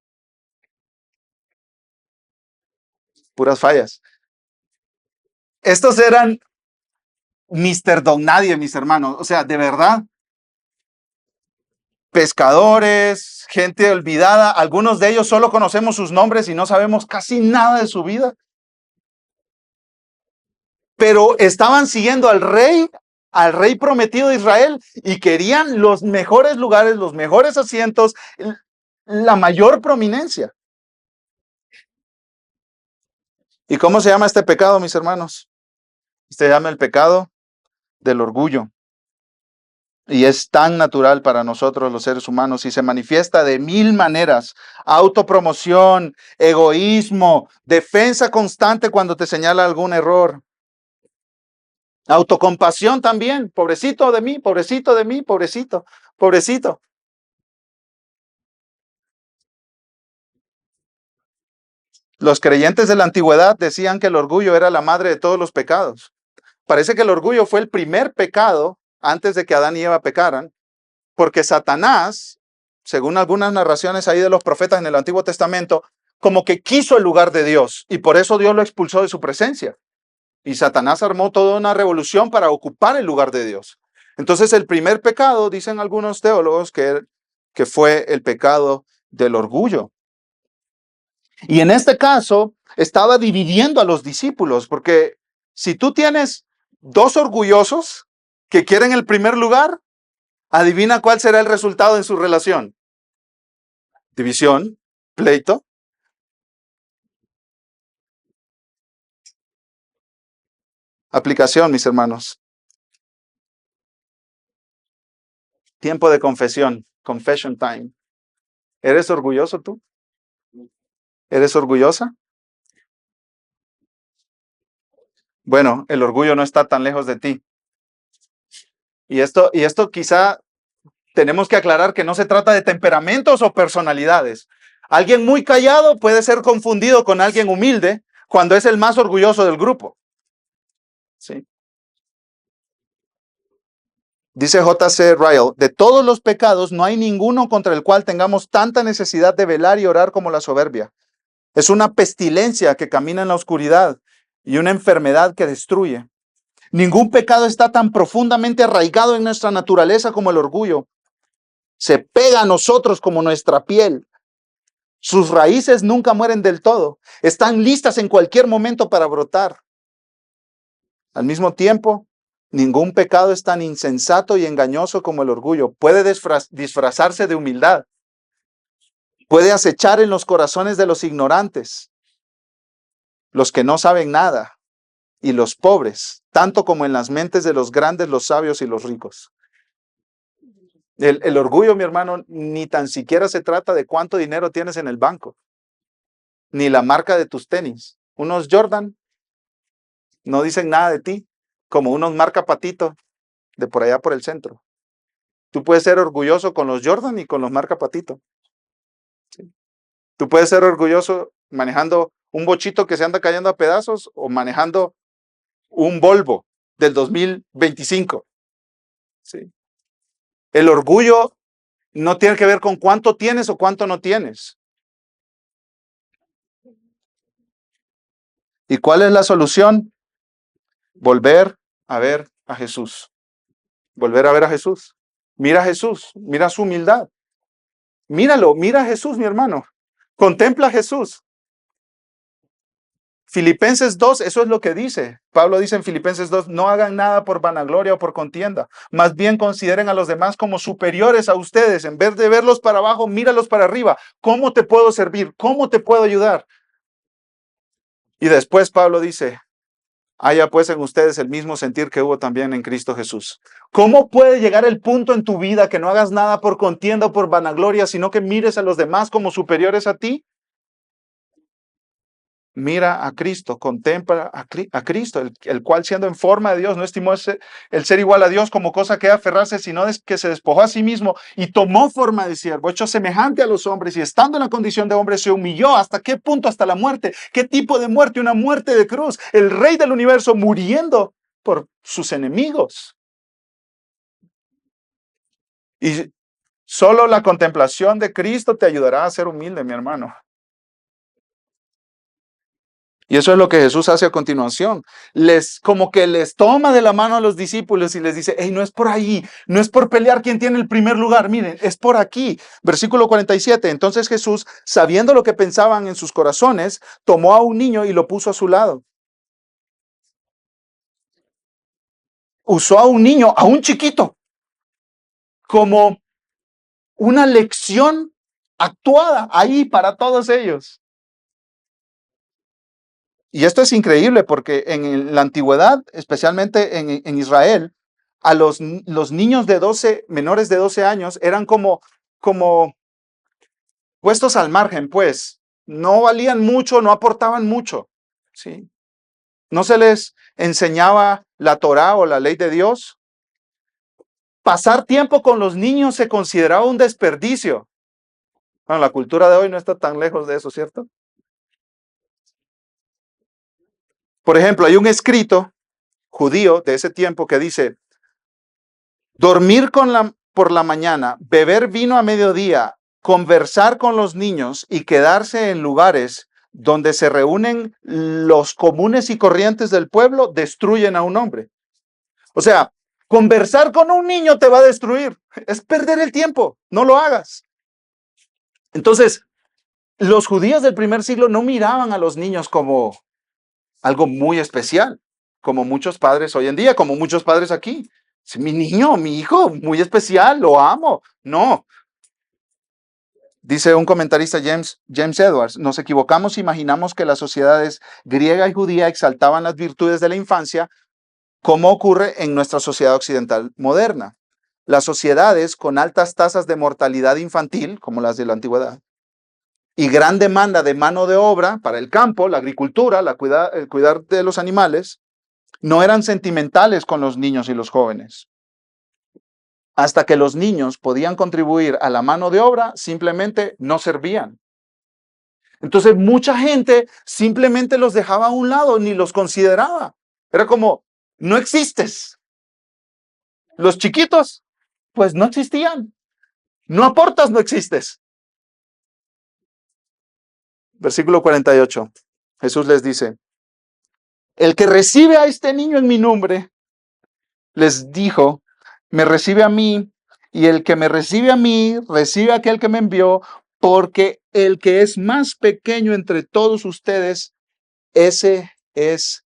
Puras fallas. Estos eran Mr. Don Nadie, mis hermanos. O sea, de verdad, pescadores, gente olvidada. Algunos de ellos solo conocemos sus nombres y no sabemos casi nada de su vida. Pero estaban siguiendo al rey prometido de Israel y querían los mejores lugares, los mejores asientos, la mayor prominencia. ¿Y cómo se llama este pecado, mis hermanos? Se llama el pecado del orgullo. Y es tan natural para nosotros los seres humanos y se manifiesta de mil maneras. Autopromoción, egoísmo, defensa constante cuando te señala algún error. Autocompasión también. Pobrecito de mí, pobrecito de mí, pobrecito, pobrecito. Los creyentes de la antigüedad decían que el orgullo era la madre de todos los pecados. Parece que el orgullo fue el primer pecado antes de que Adán y Eva pecaran, porque Satanás, según algunas narraciones ahí de los profetas en el Antiguo Testamento, como que quiso el lugar de Dios y por eso Dios lo expulsó de su presencia. Y Satanás armó toda una revolución para ocupar el lugar de Dios. Entonces el primer pecado, dicen algunos teólogos, que fue el pecado del orgullo. Y en este caso estaba dividiendo a los discípulos, porque si tú tienes dos orgullosos que quieren el primer lugar, adivina cuál será el resultado en su relación. División, pleito. Aplicación, mis hermanos. Tiempo de confesión. Confession time. ¿Eres orgulloso tú? ¿Eres orgullosa? Bueno, el orgullo no está tan lejos de ti. Y esto quizá tenemos que aclarar que no se trata de temperamentos o personalidades. Alguien muy callado puede ser confundido con alguien humilde cuando es el más orgulloso del grupo. ¿Sí? Dice J.C. Ryle, de todos los pecados no hay ninguno contra el cual tengamos tanta necesidad de velar y orar como la soberbia. Es una pestilencia que camina en la oscuridad y una enfermedad que destruye. Ningún pecado está tan profundamente arraigado en nuestra naturaleza como el orgullo. Se pega a nosotros como nuestra piel. Sus raíces nunca mueren del todo. Están listas en cualquier momento para brotar. Al mismo tiempo, ningún pecado es tan insensato y engañoso como el orgullo. Puede disfrazarse de humildad. Puede acechar en los corazones de los ignorantes, los que no saben nada, y los pobres, tanto como en las mentes de los grandes, los sabios y los ricos. El orgullo, mi hermano, ni tan siquiera se trata de cuánto dinero tienes en el banco, ni la marca de tus tenis. Unos Jordan no dicen nada de ti, como unos marca Patito de por allá por el centro. Tú puedes ser orgulloso con los Jordan y con los marca Patito. ¿Sí? Tú puedes ser orgulloso manejando un bochito que se anda cayendo a pedazos o manejando un Volvo del 2025. ¿Sí? El orgullo no tiene que ver con cuánto tienes o cuánto no tienes. ¿Y cuál es la solución? Volver a ver a Jesús. Volver a ver a Jesús. Mira a Jesús, mira su humildad. Míralo, mira a Jesús, mi hermano. Contempla a Jesús. Filipenses 2, eso es lo que dice. Pablo dice en Filipenses 2, no hagan nada por vanagloria o por contienda. Más bien consideren a los demás como superiores a ustedes. En vez de verlos para abajo, míralos para arriba. ¿Cómo te puedo servir? ¿Cómo te puedo ayudar? Y después Pablo dice, haya pues en ustedes el mismo sentir que hubo también en Cristo Jesús. ¿Cómo puede llegar el punto en tu vida que no hagas nada por contienda o por vanagloria, sino que mires a los demás como superiores a ti? Mira a Cristo, contempla a Cristo, el cual siendo en forma de Dios no estimó el ser igual a Dios como cosa que aferrarse, sino que se despojó a sí mismo y tomó forma de siervo, hecho semejante a los hombres y estando en la condición de hombre se humilló. ¿Hasta qué punto? Hasta la muerte. ¿Qué tipo de muerte? Una muerte de cruz. El rey del universo muriendo por sus enemigos. Y solo la contemplación de Cristo te ayudará a ser humilde, mi hermano. Y eso es lo que Jesús hace a continuación. Como que les toma de la mano a los discípulos y les dice, hey, no es por ahí, no es por pelear quién tiene el primer lugar, miren, es por aquí. Versículo 47, entonces Jesús, sabiendo lo que pensaban en sus corazones, tomó a un niño y lo puso a su lado. Usó a un niño, a un chiquito, como una lección actuada ahí para todos ellos. Y esto es increíble porque en la antigüedad, especialmente en Israel, a los niños de 12, menores de 12 años, eran como puestos al margen, pues. No valían mucho, no aportaban mucho. ¿Sí? No se les enseñaba la Torá o la ley de Dios. Pasar tiempo con los niños se consideraba un desperdicio. Bueno, la cultura de hoy no está tan lejos de eso, ¿cierto? Por ejemplo, hay un escrito judío de ese tiempo que dice, dormir por la mañana, beber vino a mediodía, conversar con los niños y quedarse en lugares donde se reúnen los comunes y corrientes del pueblo, destruyen a un hombre. O sea, conversar con un niño te va a destruir. Es perder el tiempo. No lo hagas. Entonces, los judíos del primer siglo no miraban a los niños como algo muy especial, como muchos padres hoy en día, como muchos padres aquí. Mi niño, mi hijo, muy especial, lo amo. No. Dice un comentarista, James Edwards, nos equivocamos si imaginamos que las sociedades griega y judía exaltaban las virtudes de la infancia, como ocurre en nuestra sociedad occidental moderna. Las sociedades con altas tasas de mortalidad infantil, como las de la antigüedad, y gran demanda de mano de obra para el campo, la agricultura, el cuidar de los animales, no eran sentimentales con los niños y los jóvenes. Hasta que los niños podían contribuir a la mano de obra, simplemente no servían. Entonces mucha gente simplemente los dejaba a un lado, ni los consideraba. Era como, no existes. Los chiquitos, pues no existían. No aportas, no existes. Versículo 48. Jesús les dice, el que recibe a este niño en mi nombre, les dijo, me recibe a mí, y el que me recibe a mí, recibe a aquel que me envió, porque el que es más pequeño entre todos ustedes, ese es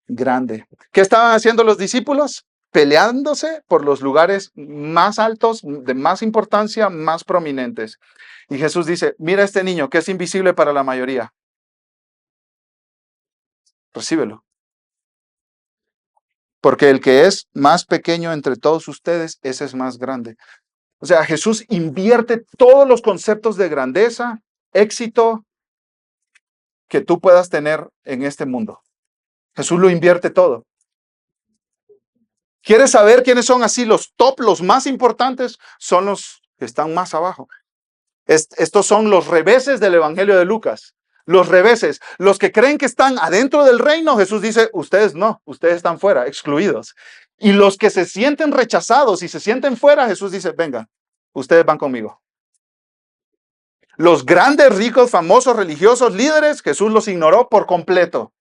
grande. ¿Qué estaban haciendo los discípulos? Peleándose por los lugares más altos, de más importancia, más prominentes. Y Jesús dice, mira a este niño que es invisible para la mayoría. Recíbelo. Porque el que es más pequeño entre todos ustedes, ese es más grande. O sea, Jesús invierte todos los conceptos de grandeza, éxito que tú puedas tener en este mundo. Jesús lo invierte todo. ¿Quieres saber quiénes son así los top, los más importantes? Son los que están más abajo. Estos son los reveses del Evangelio de Lucas. Los reveses, los que creen que están adentro del reino, Jesús dice, ustedes no, ustedes están fuera, excluidos. Y los que se sienten rechazados y se sienten fuera, Jesús dice, venga, ustedes van conmigo. Los grandes, ricos, famosos, religiosos, líderes, Jesús los ignoró por completo.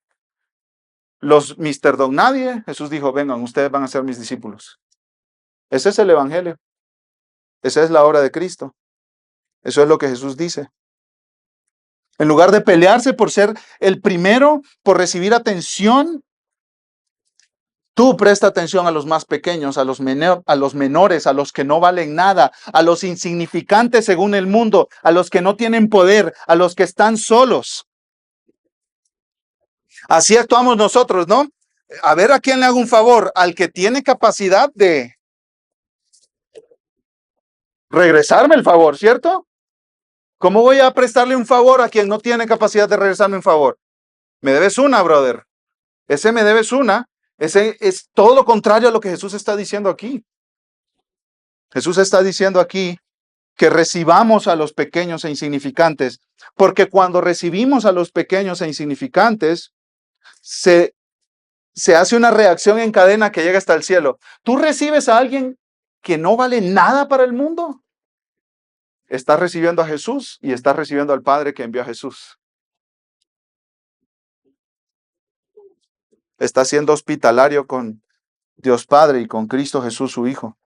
Los Mr. Don Nadie, Jesús dijo, vengan, ustedes van a ser mis discípulos. Ese es el Evangelio. Esa es la obra de Cristo. Eso es lo que Jesús dice. En lugar de pelearse por ser el primero, por recibir atención, tú presta atención a los más pequeños, a los menores, a los que no valen nada, a los insignificantes según el mundo, a los que no tienen poder, a los que están solos. Así actuamos nosotros, ¿no? A ver a quién le hago un favor, al que tiene capacidad de regresarme el favor, ¿cierto? ¿Cómo voy a prestarle un favor a quien no tiene capacidad de regresarme un favor? Me debes una, brother. Ese me debes una. Ese es todo lo contrario a lo que Jesús está diciendo aquí. Jesús está diciendo aquí que recibamos a los pequeños e insignificantes, porque cuando recibimos a los pequeños e insignificantes, se hace una reacción en cadena que llega hasta el cielo. ¿Tú recibes a alguien que no vale nada para el mundo? Estás recibiendo a Jesús y estás recibiendo al Padre que envió a Jesús. Estás siendo hospitalario con Dios Padre y con Cristo Jesús, su Hijo.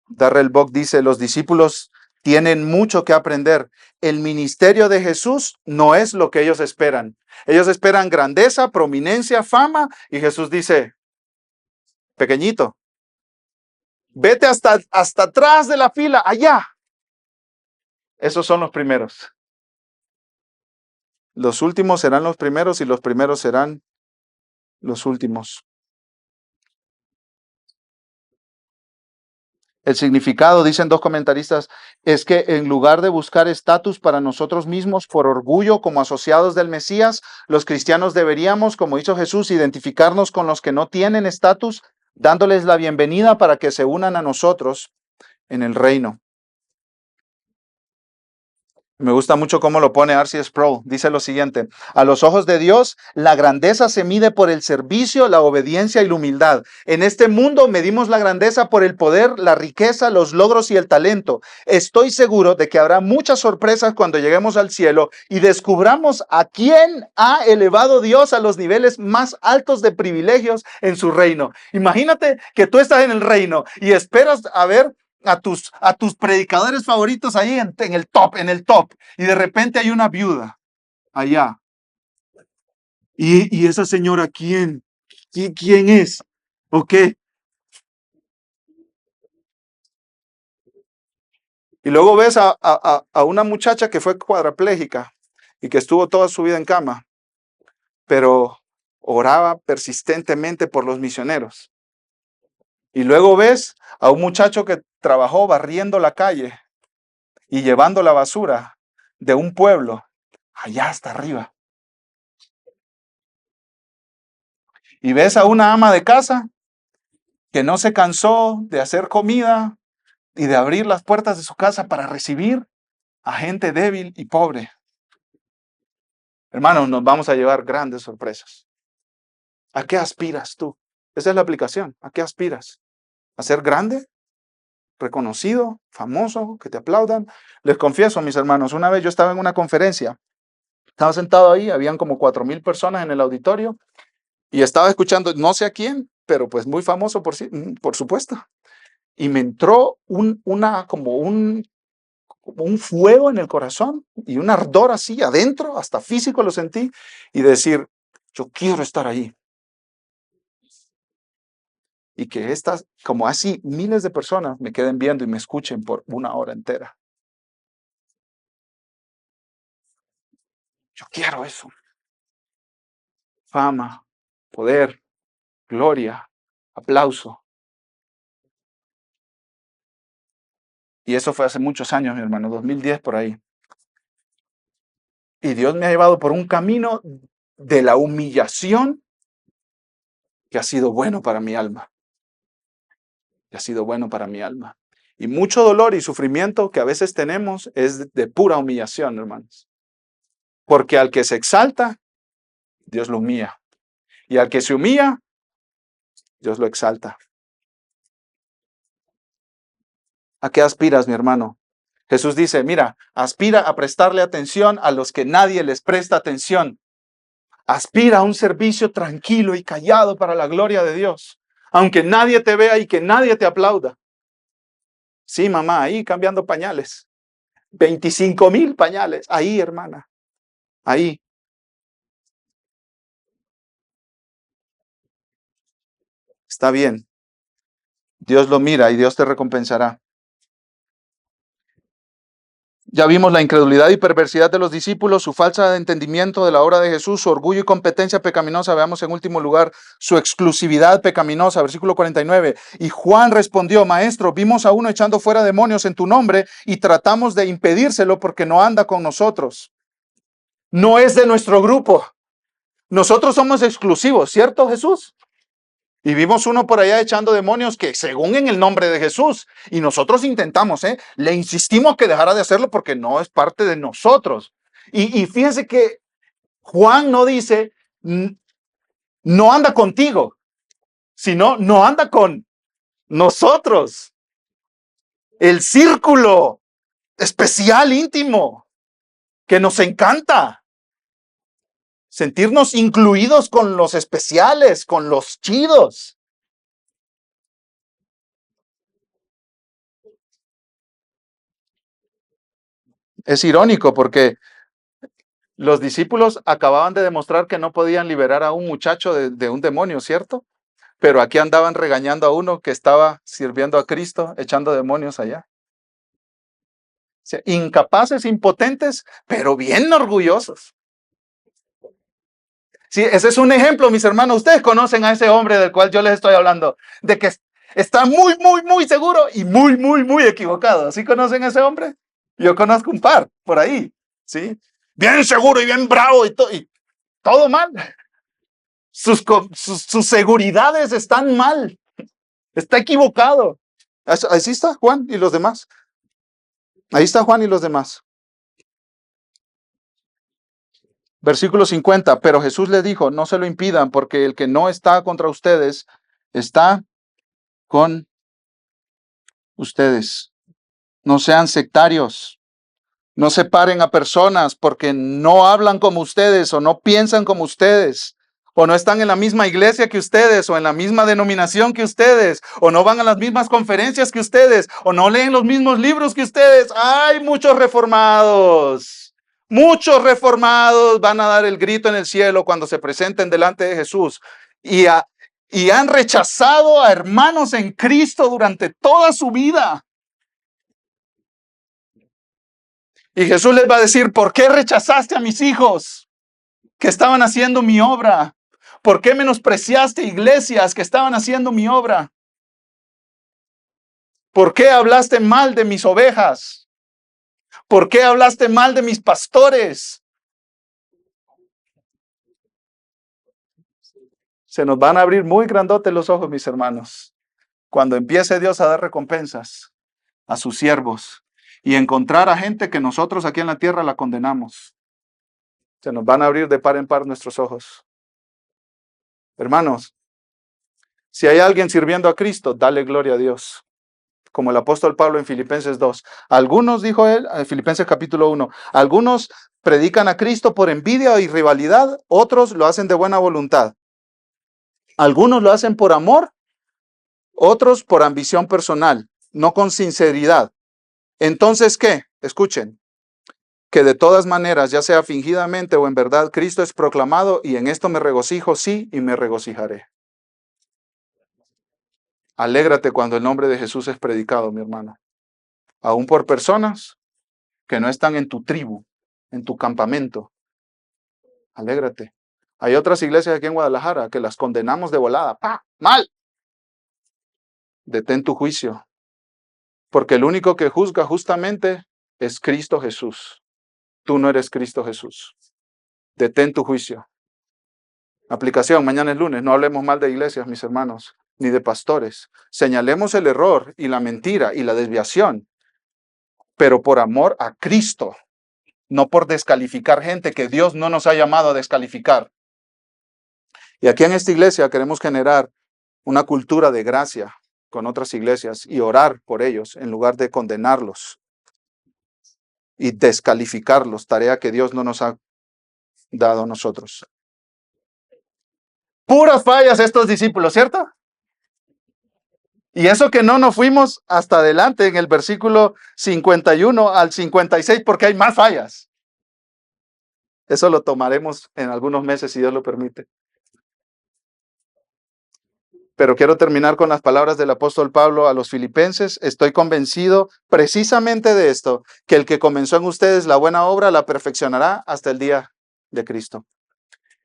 Darrell Bock dice, los discípulos tienen mucho que aprender. El ministerio de Jesús no es lo que ellos esperan. Ellos esperan grandeza, prominencia, fama, y Jesús dice, pequeñito, vete hasta atrás de la fila, allá. Esos son los primeros. Los últimos serán los primeros y los primeros serán los últimos. El significado, dicen dos comentaristas, es que en lugar de buscar estatus para nosotros mismos por orgullo como asociados del Mesías, los cristianos deberíamos, como hizo Jesús, identificarnos con los que no tienen estatus, dándoles la bienvenida para que se unan a nosotros en el reino. Me gusta mucho cómo lo pone R.C. Sproul. Dice lo siguiente: a los ojos de Dios, la grandeza se mide por el servicio, la obediencia y la humildad. En este mundo medimos la grandeza por el poder, la riqueza, los logros y el talento. Estoy seguro de que habrá muchas sorpresas cuando lleguemos al cielo y descubramos a quién ha elevado Dios a los niveles más altos de privilegios en su reino. Imagínate que tú estás en el reino y esperas a ver a tus predicadores favoritos ahí en el top, y de repente hay una viuda allá. ¿Y esa señora quién? ¿Quién es? ¿O qué? Y luego ves a una muchacha que fue cuadraplégica y que estuvo toda su vida en cama, pero oraba persistentemente por los misioneros. Y luego ves a un muchacho que trabajó barriendo la calle y llevando la basura de un pueblo allá hasta arriba. Y ves a una ama de casa que no se cansó de hacer comida y de abrir las puertas de su casa para recibir a gente débil y pobre. Hermanos, nos vamos a llevar grandes sorpresas. ¿A qué aspiras tú? Esa es la aplicación. ¿A qué aspiras? ¿A ser grande? ¿Reconocido? ¿Famoso? ¿Que te aplaudan? Les confieso, mis hermanos, una vez yo estaba en una conferencia, estaba sentado ahí, habían como 4,000 personas en el auditorio y estaba escuchando, no sé a quién, pero pues muy famoso por supuesto. Y me entró como un fuego en el corazón y un ardor así adentro, hasta físico lo sentí, y decir, yo quiero estar ahí. Y que estas, como así, miles de personas me queden viendo y me escuchen por 1 hora entera. Yo quiero eso. Fama, poder, gloria, aplauso. Y eso fue hace muchos años, mi hermano, 2010 por ahí. Y Dios me ha llevado por un camino de la humillación que ha sido bueno para mi alma. Que ha sido bueno para mi alma. Y mucho dolor y sufrimiento que a veces tenemos es de pura humillación, hermanos. Porque al que se exalta, Dios lo humilla. Y al que se humilla, Dios lo exalta. ¿A qué aspiras, mi hermano? Jesús dice, mira, aspira a prestarle atención a los que nadie les presta atención. Aspira a un servicio tranquilo y callado para la gloria de Dios, aunque nadie te vea y que nadie te aplauda. Sí, mamá, ahí cambiando pañales. 25,000 pañales. Ahí, hermana. Ahí. Está bien. Dios lo mira y Dios te recompensará. Ya vimos la incredulidad y perversidad de los discípulos, su falta entendimiento de la obra de Jesús, su orgullo y competencia pecaminosa. Veamos en último lugar su exclusividad pecaminosa, versículo 49. Y Juan respondió, maestro, vimos a uno echando fuera demonios en tu nombre y tratamos de impedírselo porque no anda con nosotros. No es de nuestro grupo. Nosotros somos exclusivos, ¿cierto, Jesús? Y vimos uno por allá echando demonios que según en el nombre de Jesús. Y nosotros intentamos, le insistimos que dejara de hacerlo porque no es parte de nosotros. Y fíjense que Juan no dice, no anda contigo, sino no anda con nosotros. El círculo especial, íntimo, que nos encanta. Sentirnos incluidos con los especiales, con los chidos. Es irónico porque los discípulos acababan de demostrar que no podían liberar a un muchacho de un demonio, ¿cierto? Pero aquí andaban regañando a uno que estaba sirviendo a Cristo, echando demonios allá. O sea, incapaces, impotentes, pero bien orgullosos. Sí, ese es un ejemplo, mis hermanos. Ustedes conocen a ese hombre del cual yo les estoy hablando, de que está muy, muy, muy seguro y muy, muy, muy equivocado. ¿Sí conocen a ese hombre? Yo conozco un par por ahí, ¿sí? Bien seguro y bien bravo y todo mal. Sus seguridades están mal. Está equivocado. Ahí está Juan y los demás. Ahí está Juan y los demás. Versículo 50. Pero Jesús le dijo, no se lo impidan, porque el que no está contra ustedes, está con ustedes. No sean sectarios. No separen a personas porque no hablan como ustedes o no piensan como ustedes. O no están en la misma iglesia que ustedes, o en la misma denominación que ustedes, o no van a las mismas conferencias que ustedes, o no leen los mismos libros que ustedes. Hay muchos reformados. Muchos reformados van a dar el grito en el cielo cuando se presenten delante de Jesús. Y han rechazado a hermanos en Cristo durante toda su vida. Y Jesús les va a decir, ¿por qué rechazaste a mis hijos que estaban haciendo mi obra? ¿Por qué menospreciaste iglesias que estaban haciendo mi obra? ¿Por qué hablaste mal de mis ovejas? ¿Por qué hablaste mal de mis pastores? Se nos van a abrir muy grandotes los ojos, mis hermanos, cuando empiece Dios a dar recompensas a sus siervos y encontrar a gente que nosotros aquí en la tierra la condenamos. Se nos van a abrir de par en par nuestros ojos. Hermanos, si hay alguien sirviendo a Cristo, dale gloria a Dios. Como el apóstol Pablo en Filipenses 2. Algunos, dijo él, en Filipenses capítulo 1, algunos predican a Cristo por envidia y rivalidad, otros lo hacen de buena voluntad. Algunos lo hacen por amor, otros por ambición personal, no con sinceridad. Entonces, ¿qué? Escuchen, que de todas maneras, ya sea fingidamente o en verdad, Cristo es proclamado y en esto me regocijo, sí, y me regocijaré. Alégrate cuando el nombre de Jesús es predicado, mi hermano. Aún por personas que no están en tu tribu, en tu campamento. Alégrate. Hay otras iglesias aquí en Guadalajara que las condenamos de volada. ¡Pah! ¡Mal! Detén tu juicio. Porque el único que juzga justamente es Cristo Jesús. Tú no eres Cristo Jesús. Detén tu juicio. Aplicación, mañana es lunes. No hablemos mal de iglesias, mis hermanos, ni de pastores. Señalemos el error y la mentira y la desviación, pero por amor a Cristo, no por descalificar gente que Dios no nos ha llamado a descalificar. Y aquí en esta iglesia queremos generar una cultura de gracia con otras iglesias y orar por ellos en lugar de condenarlos y descalificarlos, tarea que Dios no nos ha dado a nosotros. Puras fallas estos discípulos, ¿cierto? Y eso que no nos fuimos hasta adelante en el versículo 51 al 56 porque hay más fallas. Eso lo tomaremos en algunos meses si Dios lo permite. Pero quiero terminar con las palabras del apóstol Pablo a los filipenses. Estoy convencido precisamente de esto, que el que comenzó en ustedes la buena obra la perfeccionará hasta el día de Cristo.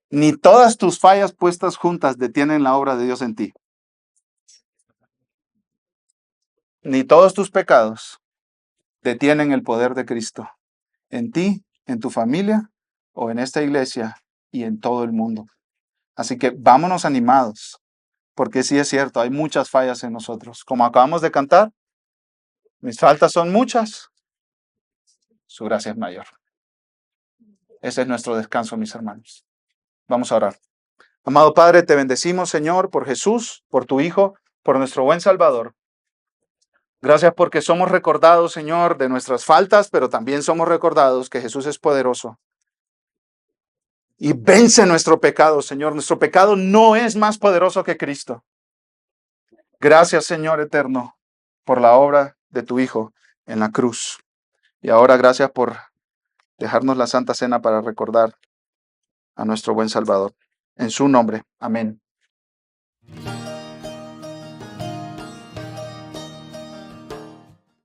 Ni todas tus fallas puestas juntas detienen la obra de Dios en ti. Ni todos tus pecados detienen el poder de Cristo en ti, en tu familia o en esta iglesia y en todo el mundo. Así que vámonos animados, porque sí es cierto, hay muchas fallas en nosotros. Como acabamos de cantar, mis faltas son muchas, su gracia es mayor. Ese es nuestro descanso, mis hermanos. Vamos a orar. Amado Padre, te bendecimos, Señor, por Jesús, por tu Hijo, por nuestro buen Salvador. Gracias porque somos recordados, Señor, de nuestras faltas, pero también somos recordados que Jesús es poderoso y vence nuestro pecado, Señor. Nuestro pecado no es más poderoso que Cristo. Gracias, Señor eterno, por la obra de tu Hijo en la cruz. Y ahora gracias por dejarnos la Santa Cena para recordar a nuestro buen Salvador. En su nombre, amén.